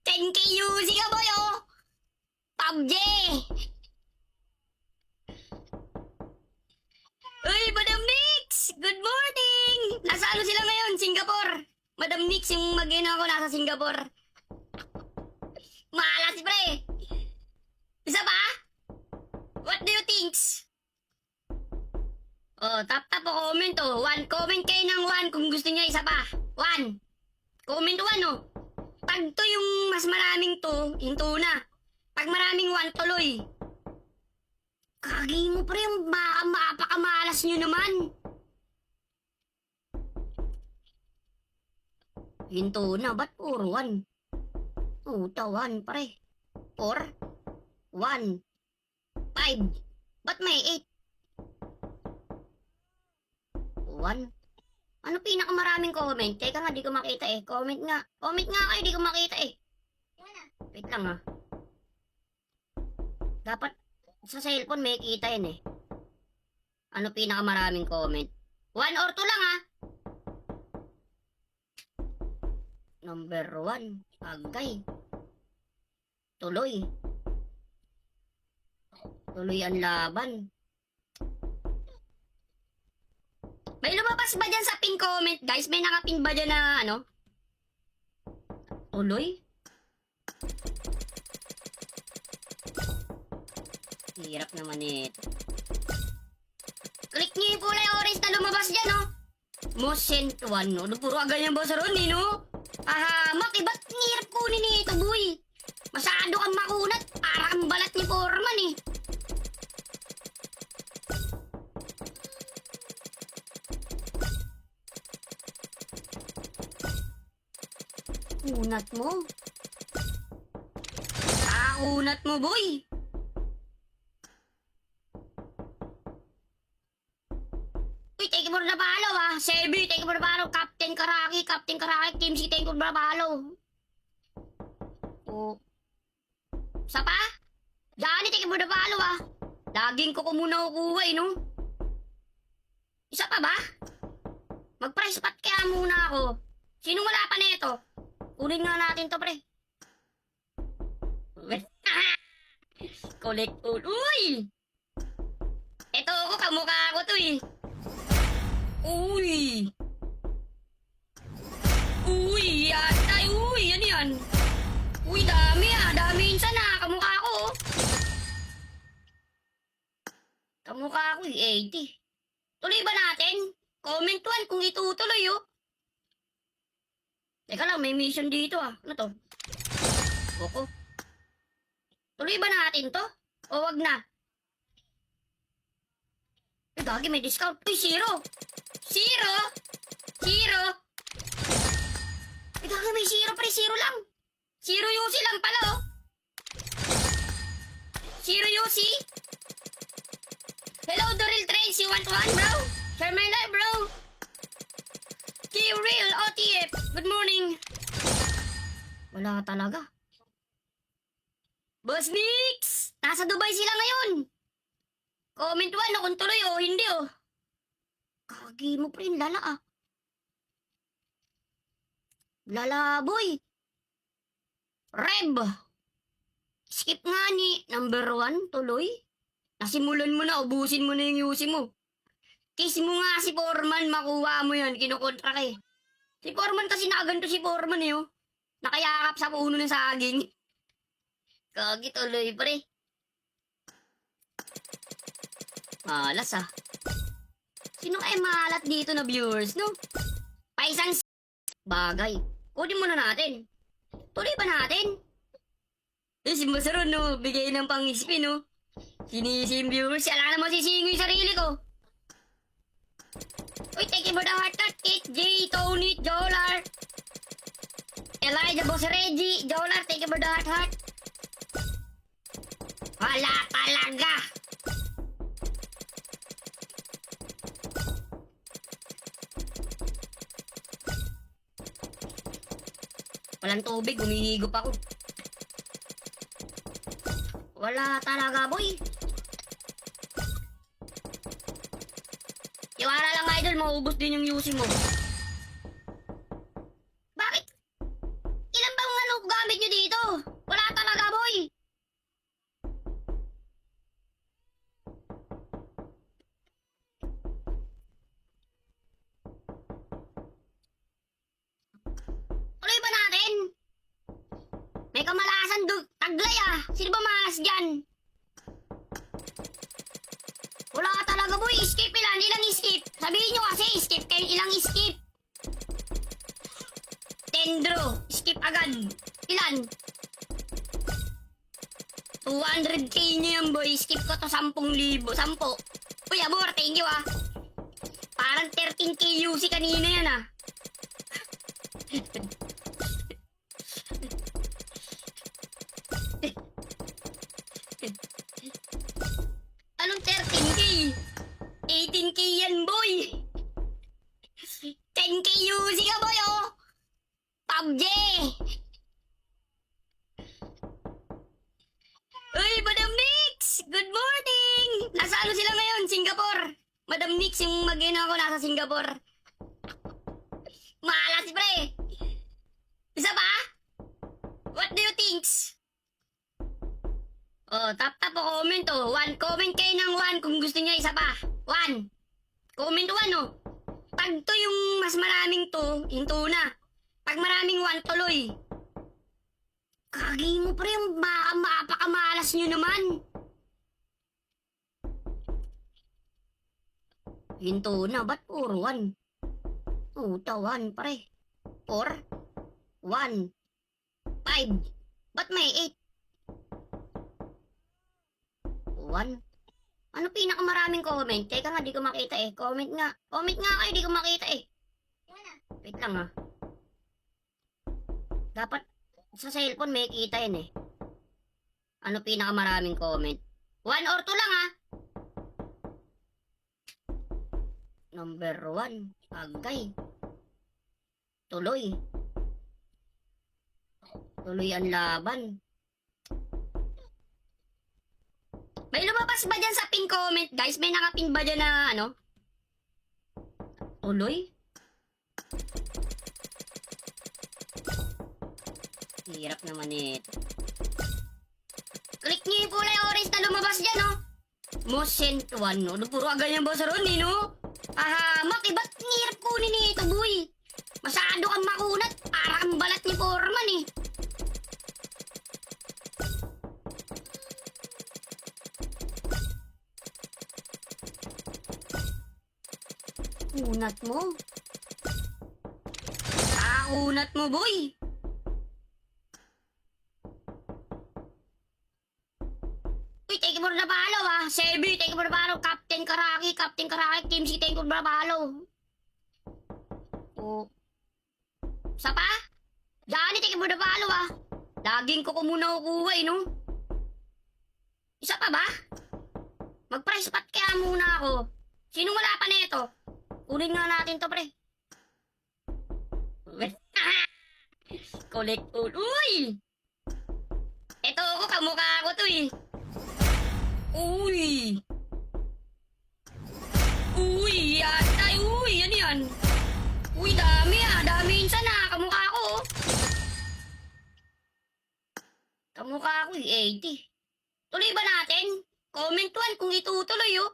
Speaker 1: 10k UC ka, boy, oh. PUBG. Uy, Madam Nix! Good morning! Nasa ano sila ngayon? Singapore. Madam Nix, yung mag-ina ko nasa Singapore. Malas, pre. Isa pa? What do you think? Oh, tap po comment, oh. 1 comment kayo ng 1 kung gusto niyo isa pa. 1. Comment 1, oh. Pag to yung mas maraming to, hinto na. Pag maraming 1, tuloy. Kagi mo, pre, yung mapakamalas nyo naman. Hinto na, ba't puro 1? Puta, 1, pre. 4, 1, 5. Ba't may 8? 1. Ano pinakamaraming comment? Teka nga, di ko makita eh. Comment nga. Comment nga kayo, di ko makita eh. Wait lang ah. Dapat sa cellphone may kita yan eh. Ano pinakamaraming comment? 1 or 2 lang ah. Number 1. Agay. Tuloy. Tuloy ang laban. May lumabas ba dyan sa pin comment, guys? May nakapin ba dyan na ano? Tuloy? Hirap naman ito. Click niyo yung kulay orange na lumabas dyan, no? Most sent one, no? Puro agad yung boss ron, eh, no? Ahamak, eh, ba't hirap kunin ito, boy? Masyado kang makunat. Parang balat ni Foreman, eh. Kunat mo. Kunat mo, boy. Uy, thank you for the follow, ah. Sebi, thank you for the follow. Captain Karaki, Team C, thank you for the follow. Oh. Sa pa? Johnny, thank you for the follow, ah. Laging ko muna kukuha, eh, no? Isa pa ba? Mag-price pot kaya muna ako. Sinong wala pa nito? Kunin nga natin to, pre. Collect all. Uy! Ito ako, kamukha ko to, eh. Uy! Uy! Yatay! Uy! Ano yan? Uy, dami ah! Dami insan ah! Kamukha ko, oh. Kamukha ko, eh. 80. Tuloy ba natin? Comment 1 kung itutuloy, oh. Teka lang, may mission dito, ah. Ano to? Oko. Tuloy ba natin to? O wag na? Ay, gagi, may discount. Uy, 0! 0! 0! Ay, gagi, may 0 pre. 0 lang. 0 UC lang pala, oh. 0 UC. Hello, Doril Trace. You want one, bro? Share my life, bro. K-Real OTF. Good morning. Wala talaga. Boss Nix! Nasa Dubai sila ngayon. Comment 1 no, kung tuloy o hindi, oh. Kagi mo pre, lala ah. Lala boy. Reb. Skip nga ni number 1, tuloy. Nasimulan mo na, ubusin mo na yung yusi mo. Kiss mo nga si Foreman, makuha mo yan, kinukontra ka eh. Si Foreman kasi nakaganto si Foreman eh, oh. Nakayakap sa puno ng saging. Kagi tuloy, pre. Malas ah. Sino kaya malat dito na viewers, no? Paisang bagay. Kunin muna natin. Tuloy pa natin. Eh, si Masaron, no? Bigay ng pang-spin, no? Sinisim viewers. Alam naman sisingo yung sarili ko. Uy, thank you for the heart cut. Kit, J, Tony, Jolar. Elijah, Boss Reggie, Jolar, thank you for the heart. Wala talaga. Walang tubig, humihigop ako. Wala talaga, boy. Iwala lang, idol, maubos din yung yusi mo. Bakit? Ilan bang ano gamit nyo dito? Wala talaga, boy. Tuloy ba natin? May kamalasan taglay ah. Sino ba malas dyan? Wala ka talaga, boy. Skip ilan? Ilang skip? Sabihin nyo kasi, skip kayo. Ilang skip? Tendro. Skip agad. Ilan? 200k nyo yan, boy. Skip ko to 10,000. 10. Uy, abor. Thank you ah. Parang 13k UC kanina yan ah. Anong 13k? 18k yan, boy! 10k UC ka, boy, oh! PUBG! Uy, Madam Nix! Good morning! Nasa ano sila ngayon? Singapore! Madam Nix, yung mag-ina ko nasa Singapore. Malas, pre! Isa pa? What do you think? Oh, tap po comment oh. 1 comment kayo ng 1 kung gusto niyo isa pa. 1. Comment 1 oh. Pag to yung mas maraming to, hinto na. Pag maraming 1 tuloy. Kagi mo pre, yung mapakamalas nyo naman. Hinto na, ba't puro 1? Puta, 1 pre. 4. 1. 5. Ba't may 8? 1. Ano pinakamaraming comment? Teka nga, di ko makita eh. Comment nga. Comment nga kayo, di ko makita eh. Wait lang ah. Dapat sa cellphone may kita yan eh. Ano pinakamaraming comment? 1 or 2 lang ah. Number 1. Agay. Tuloy. Tuloy ang laban. May lumabas ba dyan sa pin comment, guys? May nakapin ba dyan na, ano? Tuloy? Hirap naman ito. Click niyo yung kulay orange na lumabas dyan, no? Most sent one, no? Puro agad yung boss ron, eh, no? Ahamak, eh, ba't hirap kunin ito, boy? Masyado kang makunat. Parang balat ni Foreman, eh. Unat mo. Unat mo, boy. Uy, thank you for the follow, ah. Sebi, thank you for the follow. Captain Karaki, Team C, thank you for the follow. Oh. Sa pa? Johnny, thank you for the follow, ah. Laging ko muna kukuha, eh, no? Isa pa ba? Mag-price pot kaya muna ako. Sinong wala pa nito? Kunin nga natin to, pre. Collect all. Uy! Ito ako, kamukha ko to eh. Uy! Uy! Yatay! Uy! Ano yan? Uy, dami ah. Dami insan ah. Kamukha ko. Kamukha ko 80. Tuloy ba natin? Comment 1 kung itutuloy, oh.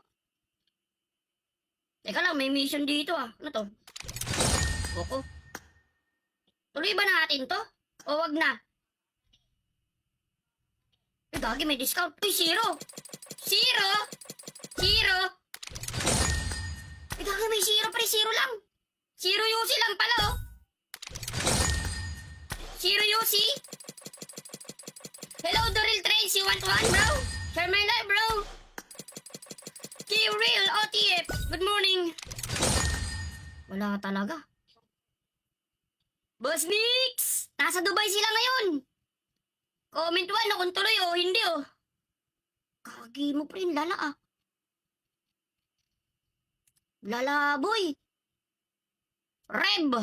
Speaker 1: Teka lang, may mission dito, ah. Ano to? Oko. Tuloy ba natin to? O wag na? Ay, gagi, may discount. Uy, zero! Zero! Zero! Ay, gagi, may zero, pre. Zero lang. Zero UC lang pala, oh. Zero UC? Hello, Doril Trains. You want one, bro? Share my life, bro. K-Real OTF. Good morning. Wala talaga. Boss Nix! Nasa Dubai sila ngayon. Comment 1 no, kung tuloy o hindi, oh. Kagi mo, pre. Lala, ah. Lala, boy. Reb.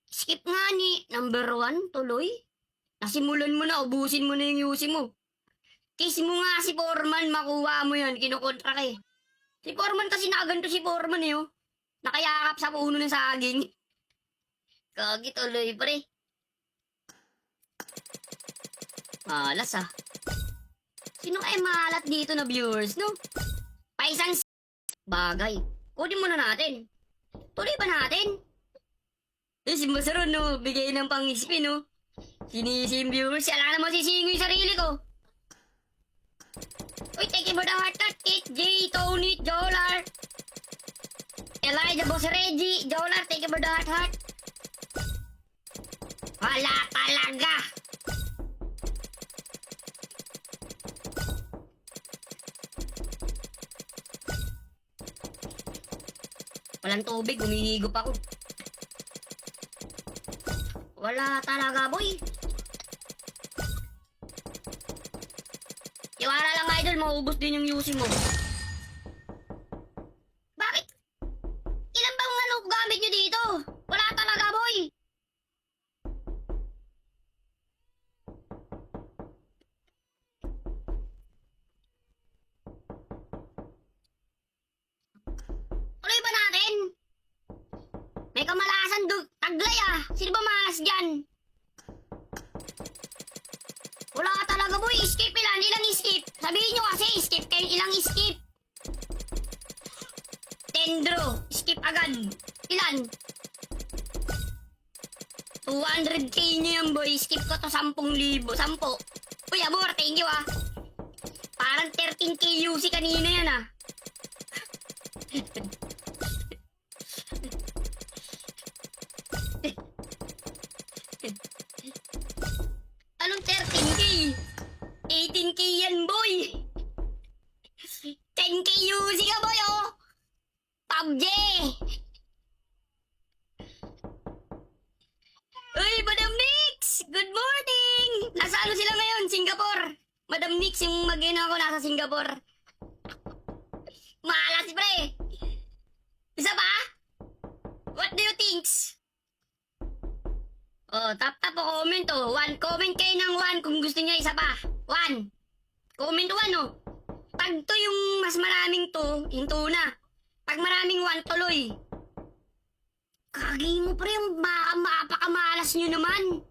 Speaker 1: Skip nga ni number 1, tuloy. Nasimulan mo na, ubusin mo na yung UC mo. Kiss mo nga si Foreman, makuha mo yan, kinukontra ka eh. Si Foreman kasi nakaganto si Foreman eh, oh. Nakayakap sa puno ng saging. Kagi tuloy, pre. Malas, ah. Sino kaya malat dito na viewers, no? Paisang bagay. Kunin muna natin. Tuloy ba natin? Eh, si Masaron, no? Bigay ng pang-spin, no? Sinisim viewers. Alam naman sisingo yung sarili ko. Uy, thank you for the heart cut. Kit, J, Tony, Jolar. Elijah, Boss Reggie, Jolar, thank you for the heart. Wala talaga. Walang tubig, humihigop ako. Wala talaga, boy. Iwala lang, idol, maubos din yung UC mo. Bakit? Ilan bang ano gamit nyo dito? Wala talaga, boy. Tuloy ba natin? May kamalasan taglay, ah. Sino ba malas dyan? Wala talaga, boy. Skip ilan? Ilang skip? Sabihin nyo kasi, skip kayo. Ilang skip? Tendro. Skip agad. Ilan? 200k nyo yan, boy. Skip ko to 10,000. 10. Uy, abor. Thank you, ah. Parang 13k UC kanina yan, ah. Anong 13k? 18k yan, boy. 10k UC ka, boy, oh. PUBG. Uy, Madam Nix! Good morning! Nasa ano sila ngayon? Singapore. Madam Nix, yung mag-ina ko nasa Singapore. Malas, pre. Isa pa? What do you think? Oh, tap po comment, oh. 1 comment kayo ng 1 kung gusto niyo isa pa. 1. Comment 1, oh. Pag to yung mas maraming to, yung na. Pag maraming 1, tuloy. Kagi mo, pre, yung mapakamalas nyo naman.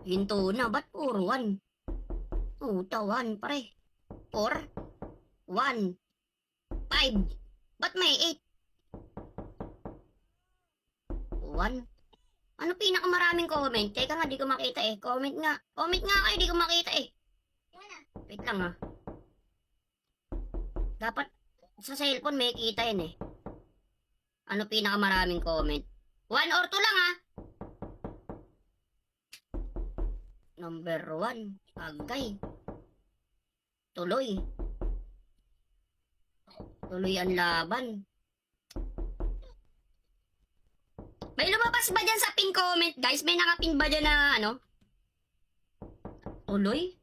Speaker 1: Hinto na, ba't puro 1? Puta, 1, pre. 4, 1, 5. Ba't may 8? 1. Ano pinakamaraming comment? Teka nga, di ko makita eh. Comment nga. Comment nga kayo, di ko makita eh. Wait lang, ah. Dapat sa cellphone may kita yan eh. Ano pinakamaraming comment? 1 or 2 lang, ah. Number 1. Agay. Tuloy. Tuloy ang laban. May lumabas ba dyan sa pin comment, guys? May nakapin ba dyan na ano? Tuloy?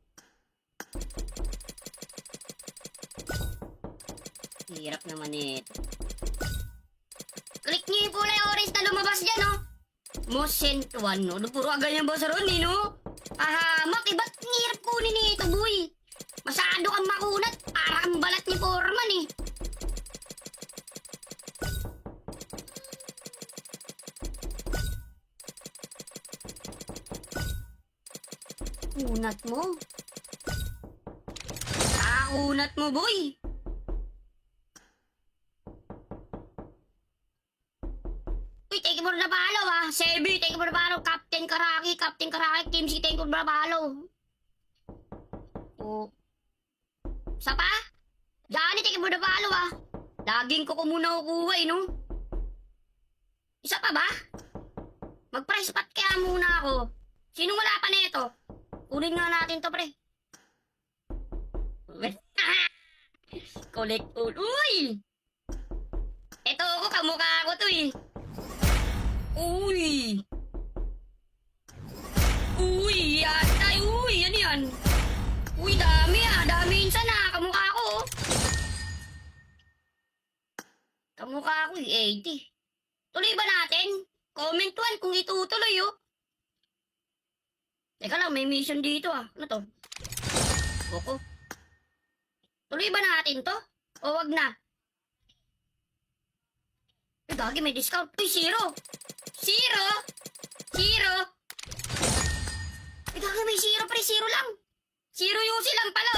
Speaker 1: Hirap naman ito. Click niyo yung kulay orange na lumabas dyan, no? Most sent 1, no? Puro agad yung boss ron, eh, no? Ahamak, eh, ba't hirap kunin ito, boy? Masyado kang makunat. Parang balat ni Foreman, eh. Unat mo. Unat mo, boy. Uy, thank you for the follow, Sebi, thank you for the follow. Captain Karaki, Kim C, thank you for the follow. Oh. Isa pa? Johnny, thank you for the follow, Laging ko muna kukuha, no? Isa pa ba? Mag-price pot kaya muna ako. Sinong wala pa nito? Kunin nga natin to, pre. Collect all. Uy! Ito ako, kamukha ko to eh. Uy! Uy! Yatay! Uy! Ano yan? Uy, dami dami insan kamukha ko. Kamukha ko eh, 80. Tuloy ba natin? Comment 1 kung itutuloy Teka lang, may mission dito Ano to? Oko. Tuloy ba natin to? O wag na? Ay, gagi, may discount. Uy, 0! 0! 0! Ay, gagi, may 0 pre, 0 lang. 0 UC lang pala,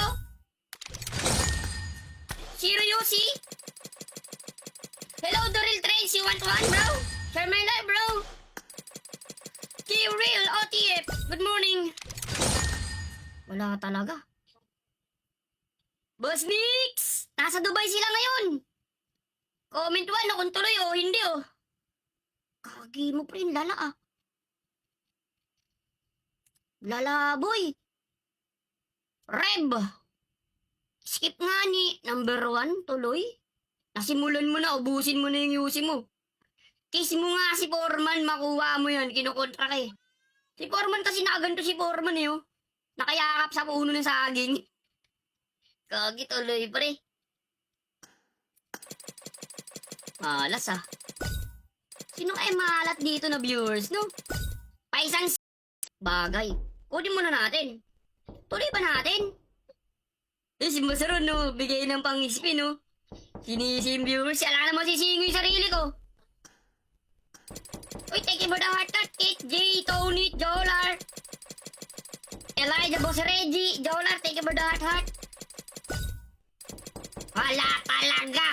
Speaker 1: 0 UC? Hello, Doril Trace, you want one, bro? Share my life, bro. K-Real OTF, good morning. Wala talaga. Boss Nix! Nasa Dubai sila ngayon. Comment 1 kung tuloy hindi Kagi mo pre, lala Lala boy. Reb. Skip nga ni number 1 tuloy. Nasimulan mo na, ubusin mo na yung UC mo. Kiss mo nga si Foreman, makuha mo yan, kinukontra ka Si Foreman kasi nakaganto si Foreman Nakayakap sa puno ng saging. Kagi tuloy pre. Malas Sino kaya malat dito na viewers, no? Paisang bagay. Kunin muna natin. Tuloy ba natin? Si Masaron, bigay ng pang-spin, Sinisi yung viewers, alam naman sisingo yung sarili ko. Uy, thank you for the heart cut, Kate, J, Tony, Jolar, Elijah, Boss Reggie, Jolar, thank you for the heart. Wala talaga.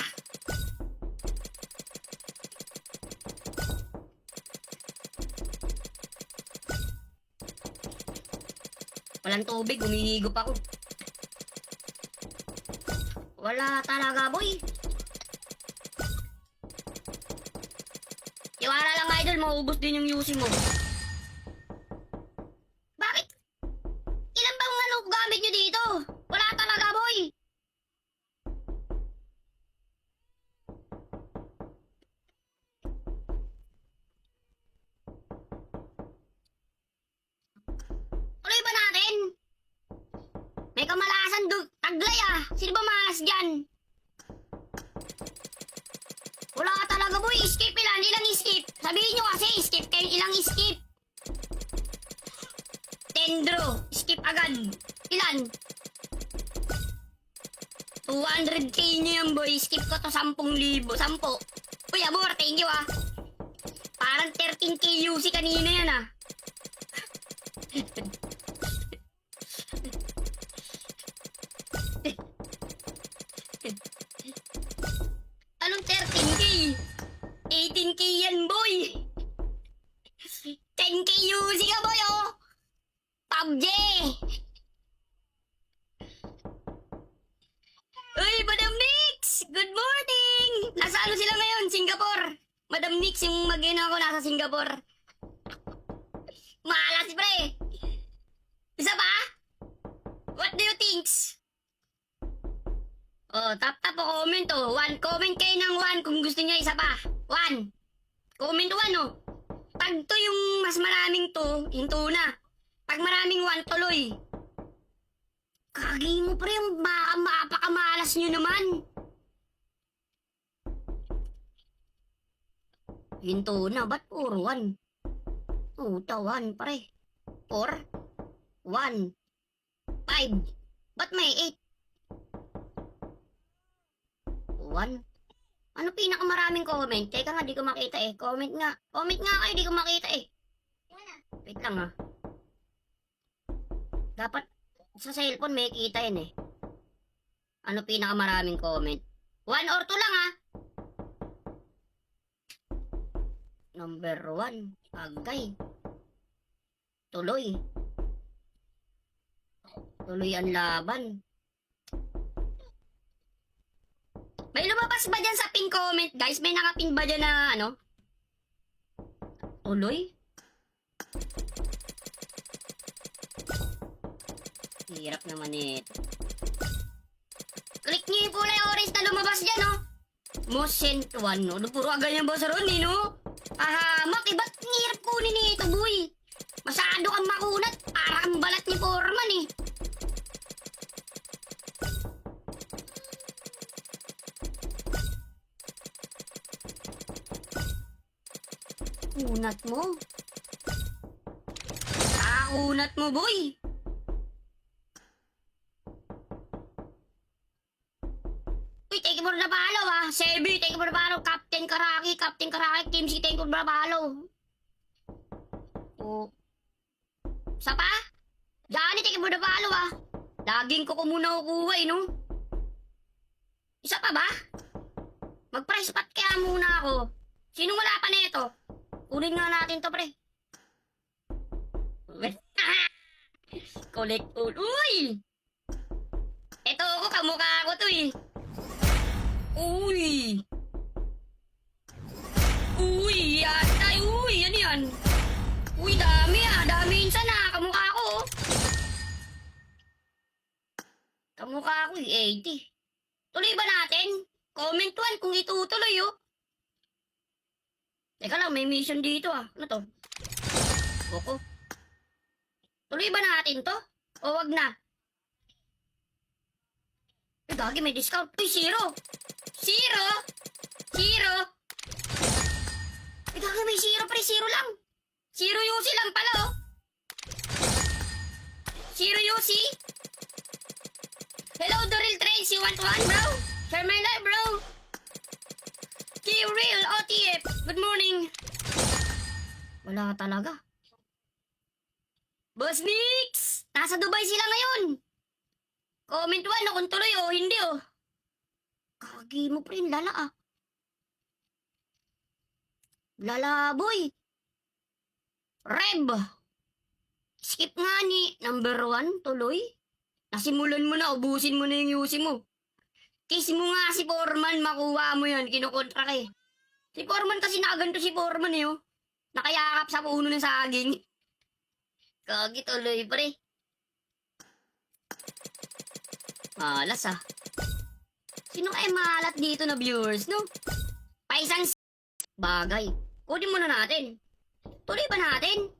Speaker 1: Walang tubig, humihigop ako. Wala talaga, boy. Iwala lang, idol, maubos din yung UC mo. Bakit? Ilan bang gamit nyo dito? Wala talaga, boy. Tuloy ba natin? May kamalasan taglay Sino ba malas dyan? Wala ka talaga boy, skip ilang skip? Sabihin nyo kasi, skip kayo ilang skip? Tendro, skip agad. Ilan? 200k nyo yan boy, skip ko to 10,000. 10. Uy, abor, thank you Parang 13k UC kanina yan Anong 13k? 18k yan, boy! 10k UC ka, boy, PUBG! Uy, Madam Nix! Good morning! Nasa sila ngayon? Singapore! Madam Nix, yung mag-ina ko nasa Singapore. Malas, pre! Isa pa? What do you think? Tap po comment 1 comment kayo ng 1 kung gusto niyo isa pa. 1. Comment 1 Pag to yung mas maraming hinto na. Pag maraming 1 tuloy. Kagi mo pre, mapakamalas nyo naman. Hinto na, ba't puro 1? Puta, 1 pre. 4. 1. 5. Ba't may 8? 1. Ano pinakamaraming comment? Teka nga, di ko makita Comment nga. Comment nga kayo, di ko makita Wait lang Dapat sa cellphone may kita yan eh. Ano pinakamaraming comment? 1 or 2 lang ah. Number 1. Agay. Tuloy. Tuloy ang laban. May lumabas ba dyan sa pin comment, guys? May nakapin ba dyan na ano? Tuloy? Hirap naman ito. Click niyo yung kulay orange na lumabas dyan, no? Most sent one, no? Puro agad yung boss ron, eh, no? Ahamak, eh, ba't hirap kunin ito, boy? Masyado kang makunat. Parang balat ni Foreman, eh. Kunat mo. Kunat mo, boy. Uy, thank you for the follow, ah. Sebi, thank you for the follow. Captain Karaki, Kimsi, thank you for the follow. Oh. Isa pa? Johnny, thank you for the follow, ah. Laging ko muna kukuha, eh, no? Isa pa ba? Mag-price pot kaya muna ako. Sinong wala pa nito? Kunin nga natin to, pre. Collect all. Uy! Ito ako, kamukha ko to, eh. Uy! Uy! Yatay! Uy! Ano yan? Uy, dami ah! Dami insan ah! Kamukha ko, oh. Kamukha ko, eh. 80. Tuloy ba natin? Comment 1 kung itutuloy, oh. Teka lang, may mission dito, ah. Ano to? Oko. Tuloy ba natin to? O wag na? Ay, gagi, may discount. Uy, 0! 0! 0! Ay, gagi, may 0 pre. 0 lang. 0 UC lang pala, oh. 0 UC. Hello, Doril Trace. You want one, bro? Share my life, bro. K-Real OTF. Good morning. Wala talaga. Boss Nix! Nasa Dubai sila ngayon. Comment 1 kung tuloy o hindi, oh. Kagi mo pre, lala ah. Lala boy. Reb. Skip nga ni number 1, tuloy. Nasimulan mo na, ubusin mo na yung UC mo. Kiss mo nga si Foreman, makuha mo yan, kinukontra ka eh. Si Foreman kasi nakaganto si Foreman eh, oh. Nakayakap sa puno ng saging. Kagi tuloy pre. Malas ah. Sino kaya malat dito na viewers, no? Paisang bagay. Kunin muna natin. Tuloy ba natin?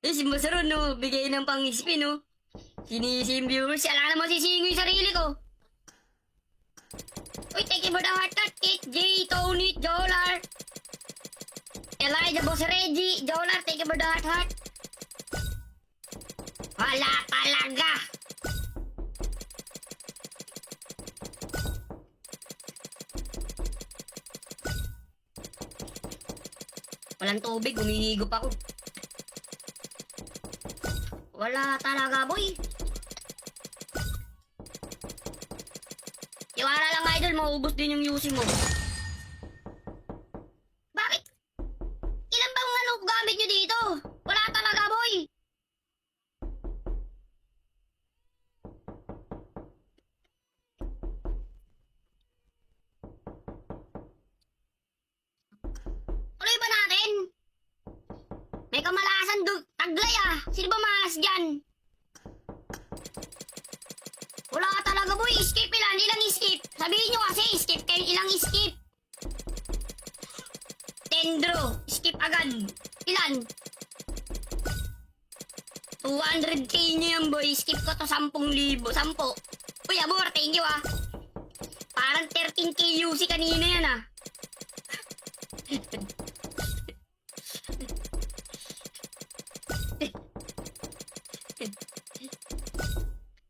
Speaker 1: Eh, si Masaron, no? Bigay ng pang-spin, no? Sinisim viewers. Alam naman sisingo yung sarili ko. Uy, thank you for the heart cut. Kate J, Tony, Jolar. Elijah, Boss Reggie, Jolar, thank you for the heart. Wala talaga. Walang tubig, humihigop ako. Wala talaga, boy. Iwala lang, idol, maubos din yung UC mo. Bakit? Ilan bang ano gamit nyo dito? Wala talaga, boy. Tuloy ba natin? May kamalasan taglay ah. Sino ba malas dyan? Wala ka talaga, boy. Skip ilan? Ilang skip? Sabihin nyo kasi, skip kayo. Ilang skip? Tendro. Skip agad. Ilan? 200k nyo yan, boy. Skip ko to 10,000. 10. Uy, abor. Thank you, ah. Parang 13k UC kanina yan, ah.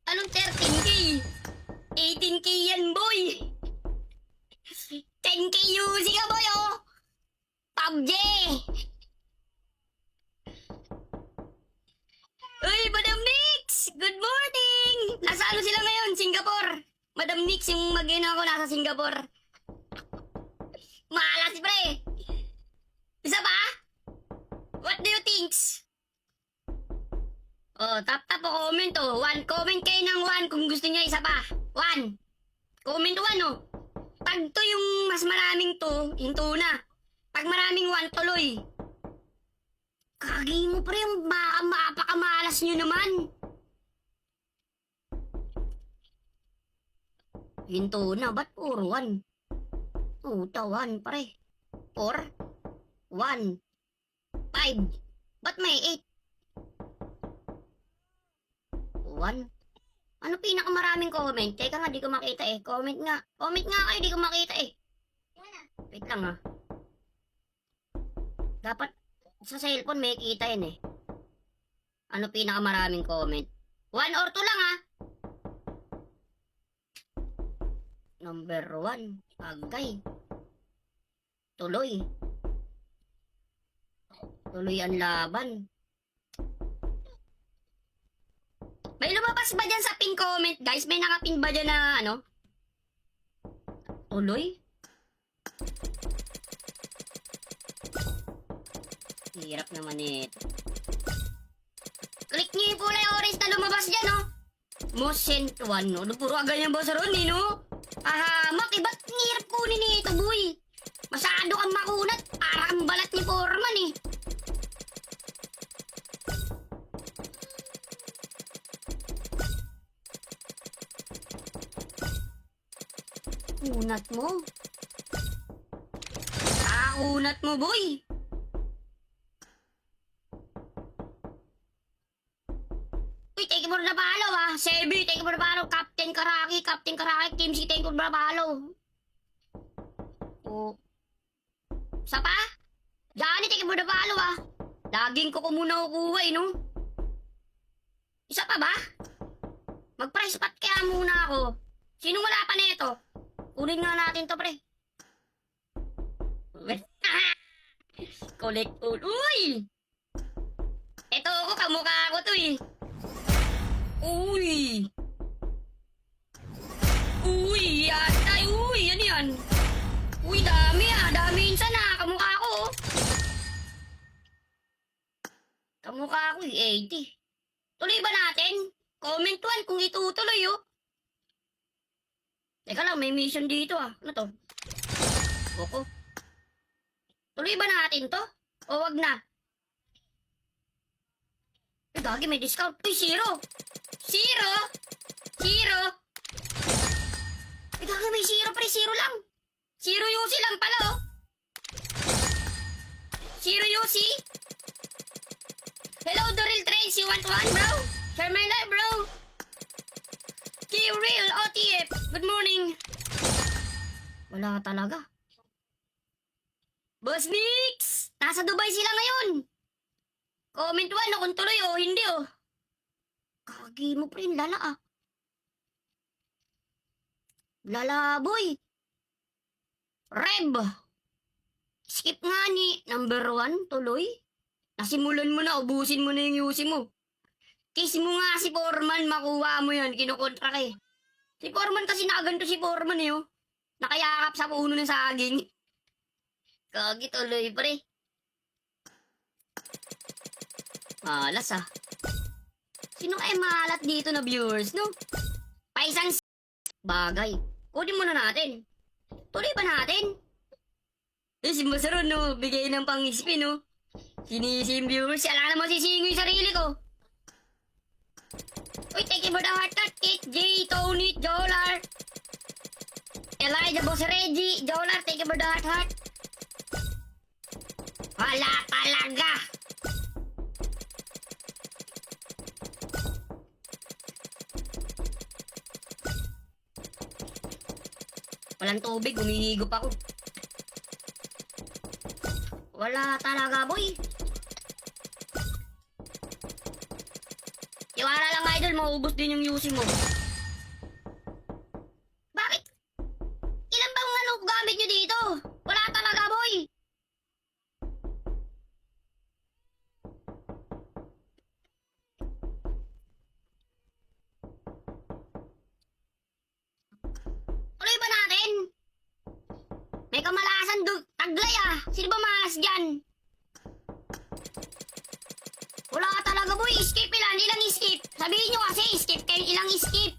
Speaker 1: Anong 13k? 18k yan, boy. 10k UC ka, boy, oh. PUBG. Uy, Madam Nix. ano sila ngayon? Singapore. Madam Nix yung mag-ina ko nasa Singapore. Malas, pre. Isa pa? What do you think? Oh, tap o comment oh. One. Comment kayo ng one kung gusto niyo isa pa. One. Comment one oh. Pag to yung mas maraming to, yung tuna. Pag maraming one, tuloy. Kagi mo pre, mapakamalas nyo naman. Yung tuna, ba't puro one? Puta, one pre. 4, 1, 5. Ba't may 8? 1. Ano pinakamaraming comment? Teka nga, di ko makita eh. Comment nga. Comment nga kayo, di ko makita eh. Wait lang ah. Dapat sa cellphone may kita yan eh. Ano pinakamaraming comment? 1 or 2 lang ah. Number 1. Agay. Tuloy. Tuloy ang laban. May lumabas ba dyan sa pin comment, guys? May nakapin ba dyan na ano? Tuloy? Hirap naman ito. Click niyo yung kulay orange na lumabas dyan, no? Most sent one, no? Puro agad yung boss ron, eh, no? Ahamak, ba't hirap kunin ito, boy? Masyado kang makunat. Parang balat ni Foreman, eh. Kunat mo. Kunat mo, boy. Uy, thank you for the follow, ah. Sebi, thank you for the follow. Captain Karaki, Team C, thank you for the follow. Oh. Sa pa? Johnny, thank you for the follow, ah. Laging ko muna kukuha, eh, no? Isa pa ba? Mag-price pot kaya muna ako. Sinong wala pa nito? Kunin nga natin to, pre. Collect all. Uy! Ito ako, kamukha ko to eh. Uy! Uy! Yatay! Uy! Ano yan? Uy, dami ah. Dami insan ah. Kamukha ko oh. Kamukha ko eh. 80. Tuloy ba natin? Comment 1 kung itutuloy oh. Teka lang, may mission dito ah. Ano to? Oko. Tuloy ba natin to? O wag na? Ay, gagi, may discount. Uy, 0! 0! 0! Ay, gagi, may 0 pre. 0 lang. 0 UC lang pala oh. 0 UC. Hello, Doril Trace. You want one, bro? Share my life, bro. K-Real OTF. Good morning. Wala talaga. Boss Nix! Nasa Dubai sila ngayon. Comment 1 kung tuloy o hindi oh. Kagi mo pre, lala ah. Lala boy. Reb. Skip nga ni number 1 tuloy. Nasimulan mo na, ubusin mo na yung UC mo. Kiss mo nga si Foreman, makuha mo yan, kinukontra ka eh. Si Foreman kasi nakaganto si Foreman eh oh. Nakayakap sa puno ng saging. Kagi tuloy pre. Malas ah. Sino kaya malat dito na viewers no? Paisang bagay. Kunin muna natin. Tuloy ba natin? Eh si Masaron no, bigay ng pang-spin no. Sinisim viewers, alam naman sisingo yung sarili ko. Uy, thank you for the heart cut, Kate, J, Tony, Jolar, Elijah, Boss Reggie, Jolar, thank you for the heart. Wala talaga. Walang tubig, humihigop ako. Wala talaga, boy. Iwala lang, idol, maubos din yung UC mo. Bakit? Ilan bang ano gamit nyo dito? Wala talaga, boy. Taglay ah. Sino ba malas dyan? Wala ka talaga boy. Skip ilan? Ilang skip? Sabihin nyo kasi skip kayo. Ilang skip?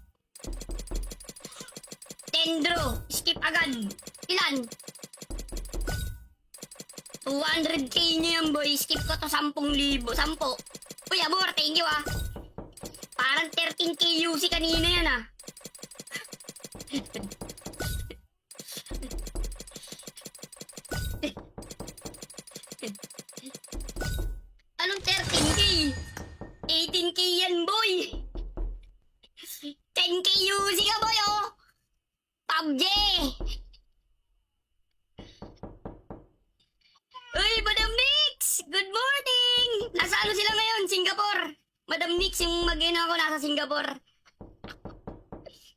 Speaker 1: 10 draw. Skip agad. Ilan? 200k nyo yan boy. Skip ko to 10,000. 10. Uy abor. Thank you ah. Parang 13k UC kanina yan ah. Anong 13k? 18k yan boy. 10k UC ka boy oh. PUBG. Uy Madam Nix. Good morning. Nasa ano sila ngayon? Singapore. Madam Nix yung mag-ina ko nasa Singapore.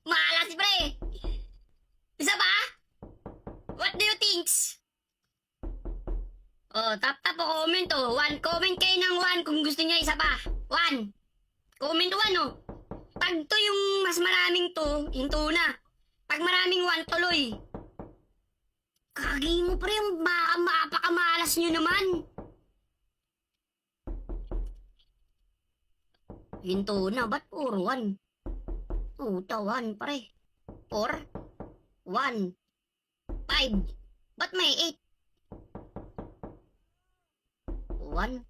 Speaker 1: Malas pre. Isa pa? What do you think? Oh, tap po comment oh. 1 comment kayo ng 1 kung gusto niyo isa pa. 1. Comment 1 oh. Pag to yung mas maraming to, hinto na. Pag maraming 1 tuloy. Kagi mo pre, yung mapakamalas nyo naman. Hinto na, ba't puro 1? Puta, 1 pre. 4. 1. 5. Ba't may 8? 1.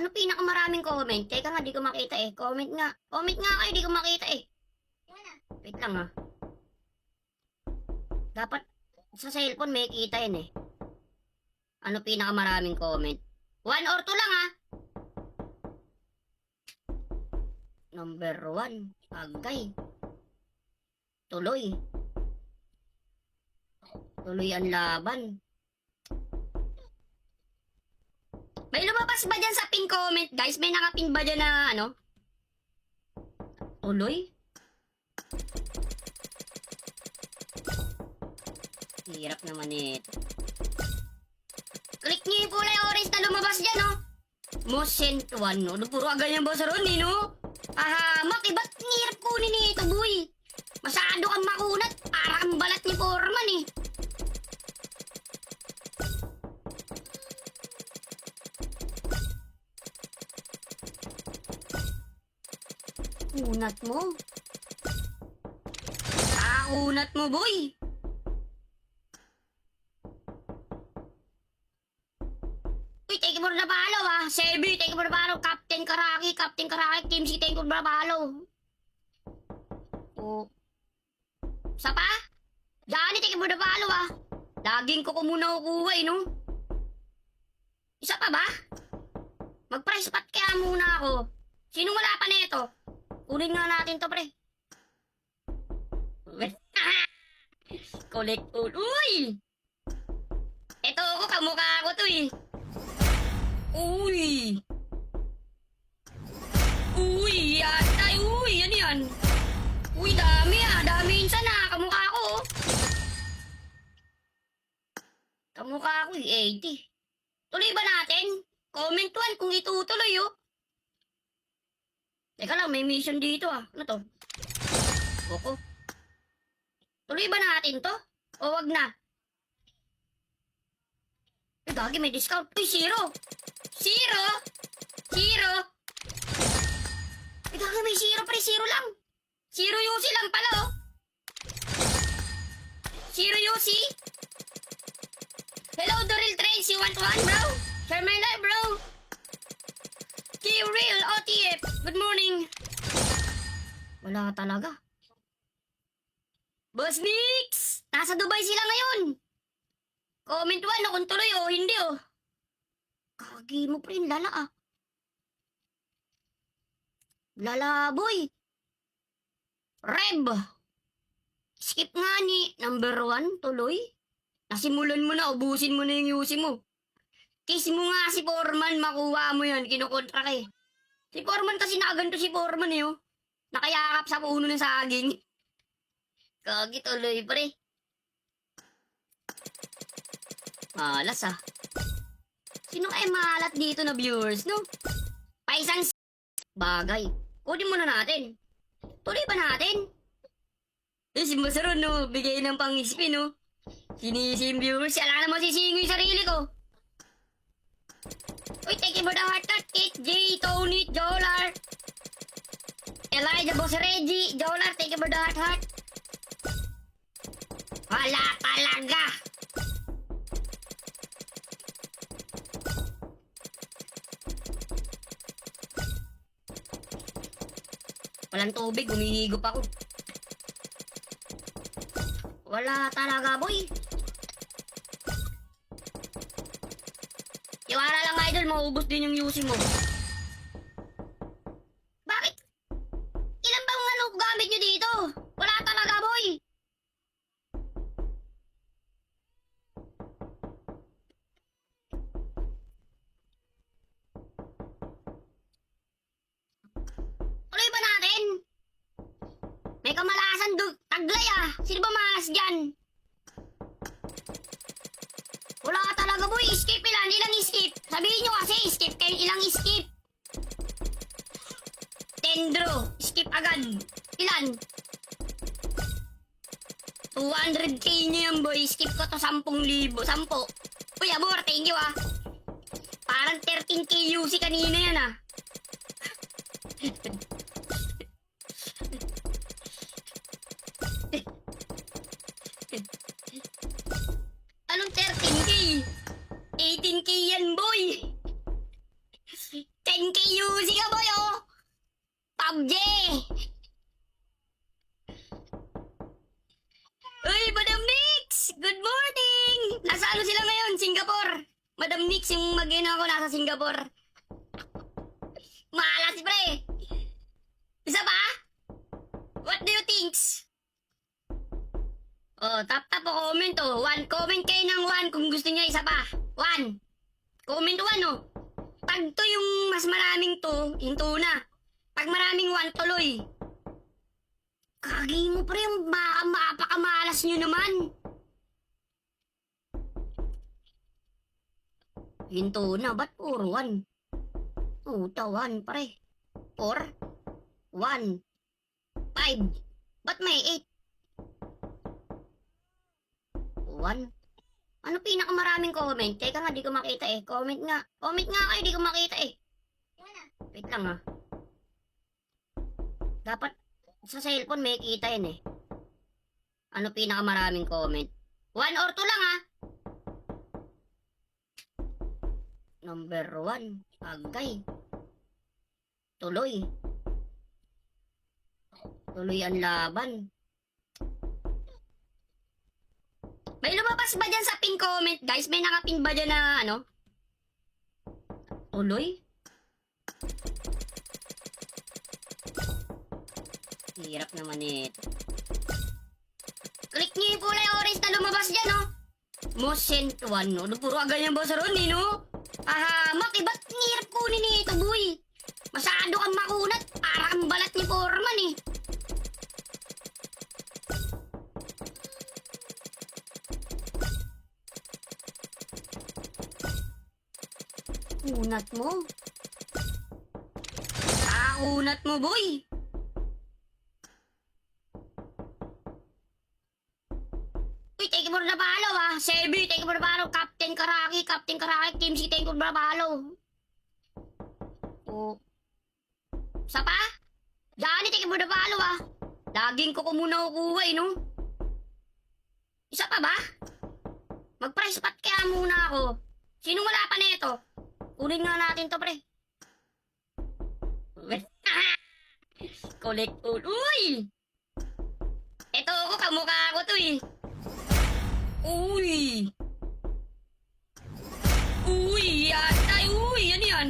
Speaker 1: Ano pinakamaraming comment? Teka nga, di ko makita eh. Comment nga. Comment nga kayo, di ko makita eh. Wait lang ah. Dapat sa cellphone may kita yan eh. Ano pinakamaraming comment? 1 or 2 lang ah. Number 1. Agay. Tuloy. Tuloy ang laban. May lumabas ba dyan sa pin comment, guys? May nakapin ba dyan na, ano? Tuloy? Hirap naman ito. Click niyo yung kulay orange na lumabas dyan, no? Most sent one, no? Puro agad yung boss ron, eh, no? Ahamak, eh, ba't hirap kunin ito, boy? Masyado kang makunat. Parang balat ni Foreman, eh. Kunat mo. Kunat mo, boy. Uy, thank you for the follow, ah. Sebi, thank you for the follow. Captain Karaki, Team C, thank you for the follow. Oh. Sa pa? Johnny, thank you for the follow, ah. Laging ko muna kukuha, eh, no? Isa pa ba? Mag-price pot kaya muna ako. Sinong wala pa nito? Kunin nga natin to, pre. Collect all. Uy! Ito ako, kamukha ko to eh. Uy! Uy! Yatay! Uy! Ano yan? Uy, dami ah. Dami insan ah. Kamukha ko oh. Kamukha ko eh. 80. Tuloy ba natin? Comment 1 kung itutuloy oh. Teka lang, may mission dito ah. Ano to? Oko. Tuloy ba natin to? O wag na? Ay, gagi, may discount. Uy, 0! 0! 0! Ay, gagi, may 0 pre. 0 lang. 0 UC lang pala oh. 0 UC. Hello, Doril Trace. You want one, bro? Share my life, bro. K-Real OTF. Good morning. Wala talaga. Boss Nix! Nasa Dubai sila ngayon. Comment 1 kung tuloy o hindi oh. Kagi mo pre, lala ah. Lala boy. Reb. Skip nga ni number 1 tuloy. Nasimulan mo na, ubusin mo na yung UC mo. Kiss mo nga si Foreman, makuha mo yan, kinukontra ka eh. Si Foreman kasi nakaganto si Foreman eh oh. Nakayakap sa puno ng saging. Kagi tuloy pre. Malas ah. Sino kaya malat dito na viewers no? Paisang bagay. Kunin muna natin. Tuloy ba natin? Eh si Masaron no, bigay ng pang-spin no. Sinisim viewers, alam naman sisingin yung sarili ko. Uy, thank you for the heart cut, Kit, J, Tony, Jolar. Elijah, Boss Reggie, Jolar, thank you for the heart. Wala talaga. Walang tubig, humihigop ako. Wala talaga, boy. Iwala lang, idol, maubos din yung UC mo. Bakit? Ilan bang ano gamit nyo dito? Wala talaga, boy. Tuloy ba natin? May kamalasan taglay ah. Sino ba malas dyan? Wala ka talaga, boy. Skip ilan? Ilang skip? Sabihin nyo kasi, skip kayo. Ilang skip? Tendro. Skip agad. Ilan? 200k nyo yan, boy. Skip ko to 10,000. 10. Uy, abor. Thank you, ah. Parang 13k UC kanina yan, ah. Anong 13k? 18k yan, boy. 10k UC ka, boy, oh. PUBG. Uy, Madam Nix! Good morning! Nasa ano sila ngayon? Singapore. Madam Nix, yung mag-ina ko nasa Singapore. Malas, pre. Isa pa? What do you think? Oh, tap po comment oh. 1 comment kayo ng 1 kung gusto niyo isa pa. 1. Comment 1 oh. Pag to yung mas maraming to, hinto na. Pag maraming 1 tuloy. Kagi mo pre, yung mapakamalas nyo naman. Hinto na, ba't puro 1? Puta, 1 pre. 4. 1. 5. Ba't may 8? 1. Ano pinakamaraming comment? Teka nga, di ko makita eh. Comment nga. Comment nga kayo, di ko makita eh. Wait lang ah. Dapat sa cellphone may kita yan eh. Ano pinakamaraming comment? 1 or 2 lang ah. Number 1. Agay. Tuloy. Tuloy ang laban. May lumabas ba dyan sa pin comment, guys? May nakapin ba dyan na, ano? Tuloy? Hirap naman ito. Click niyo yung kulay orange na lumabas dyan, no? Most sent one, no? Puro agad yung boss ron, eh, no? Ahamak, eh, ba't hirap kunin ito, boy? Masyado kang makunat. Parang balat ni Foreman, eh. Unat mo. Unat mo, boy. Uy, thank you for the follow, ah. Sebi, thank you for the follow. Captain Karaki, Team C, thank you for the follow. Oh. Sa pa? Johnny, thank you for the follow, ah. Laging ko muna kukuha, eh, no? Isa pa ba? Mag-price pot kaya muna ako. Sinong wala pa nito? Kunin nga natin to, pre. Collect all. Uy! Ito ako, kamukha ko to eh. Uy! Uy! Yatay! Uy! Ano yan?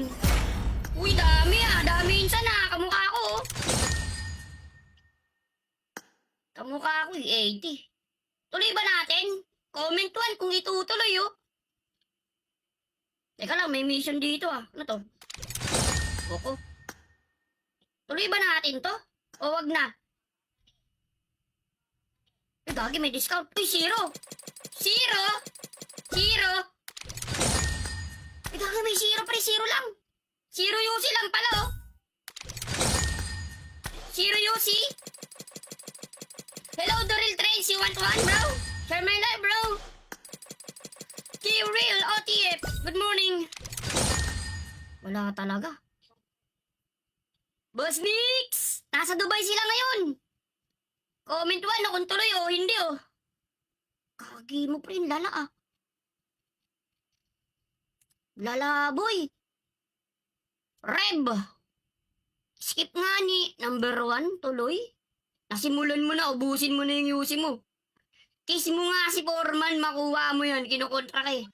Speaker 1: Uy, dami ah. Dami insan ah. Kamukha ko oh. Kamukha ko eh. 80. Tuloy ba natin? Comment 1 kung itutuloy oh. Teka lang, may mission dito ah. Ano to? Oko. Tuloy ba natin to? O wag na? Ay, gagi, may discount. Uy, 0! 0! 0! Ay, gagi, may 0 pre. 0 lang. 0 UC lang pala oh. 0 UC. Hello, Doril Trace. You want one, bro? Share my life, bro. Real OTF. Good morning. Wala talaga. Boss Nix! Nasa Dubai sila ngayon. Comment 1 kung tuloy o hindi oh. Kagi mo pa rin lala ah. Lala boy. Reb. Skip nga ni number 1 tuloy. Nasimulan mo na, ubusin mo na yung yusi mo. Kiss mo nga si Foreman, makuha mo yan, kinukontra ka eh.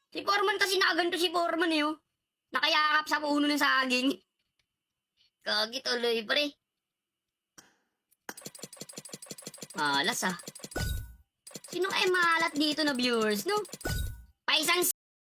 Speaker 1: Si Foreman kasi nakaganto si Foreman eh oh. Nakayakap sa puno ng saging. Kagi tuloy pre. Malas ah. Sino kaya malat dito na viewers no? Paisang